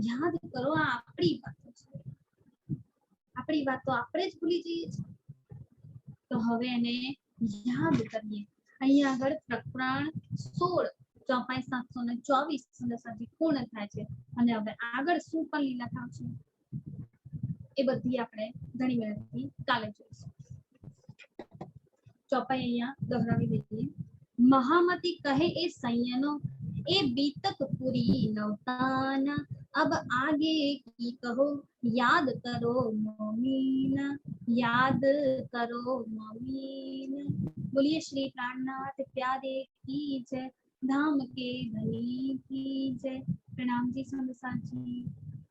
યાદ કરો આ આપણી વાતો છે, આપણી વાતો આપણે જ ભૂલી જઈએ છીએ. તો હવે એને યાદ કરીએ. અહીંયા આગળ પ્રકરણ 16 ચોપાઈ 724 સંદેશાથી પૂર્ણ થાય છે. અને હવે આગળ શું પણ લીલા થાવશે એ બધી આપણે ઘણી મહેનતથી કાલે જોઈશું. ચોપાઈ અહીંયા દોહરાવી દઈએ. महामती कहे ए संयनो ए बीतक पूरी नवतान, अब आगे की कहो याद करो ममीन, याद करो ममीन। बोलिए श्री प्राणनाथ प्यारे की जय, धाम के धनी की जय। प्रणाम जी संत जी।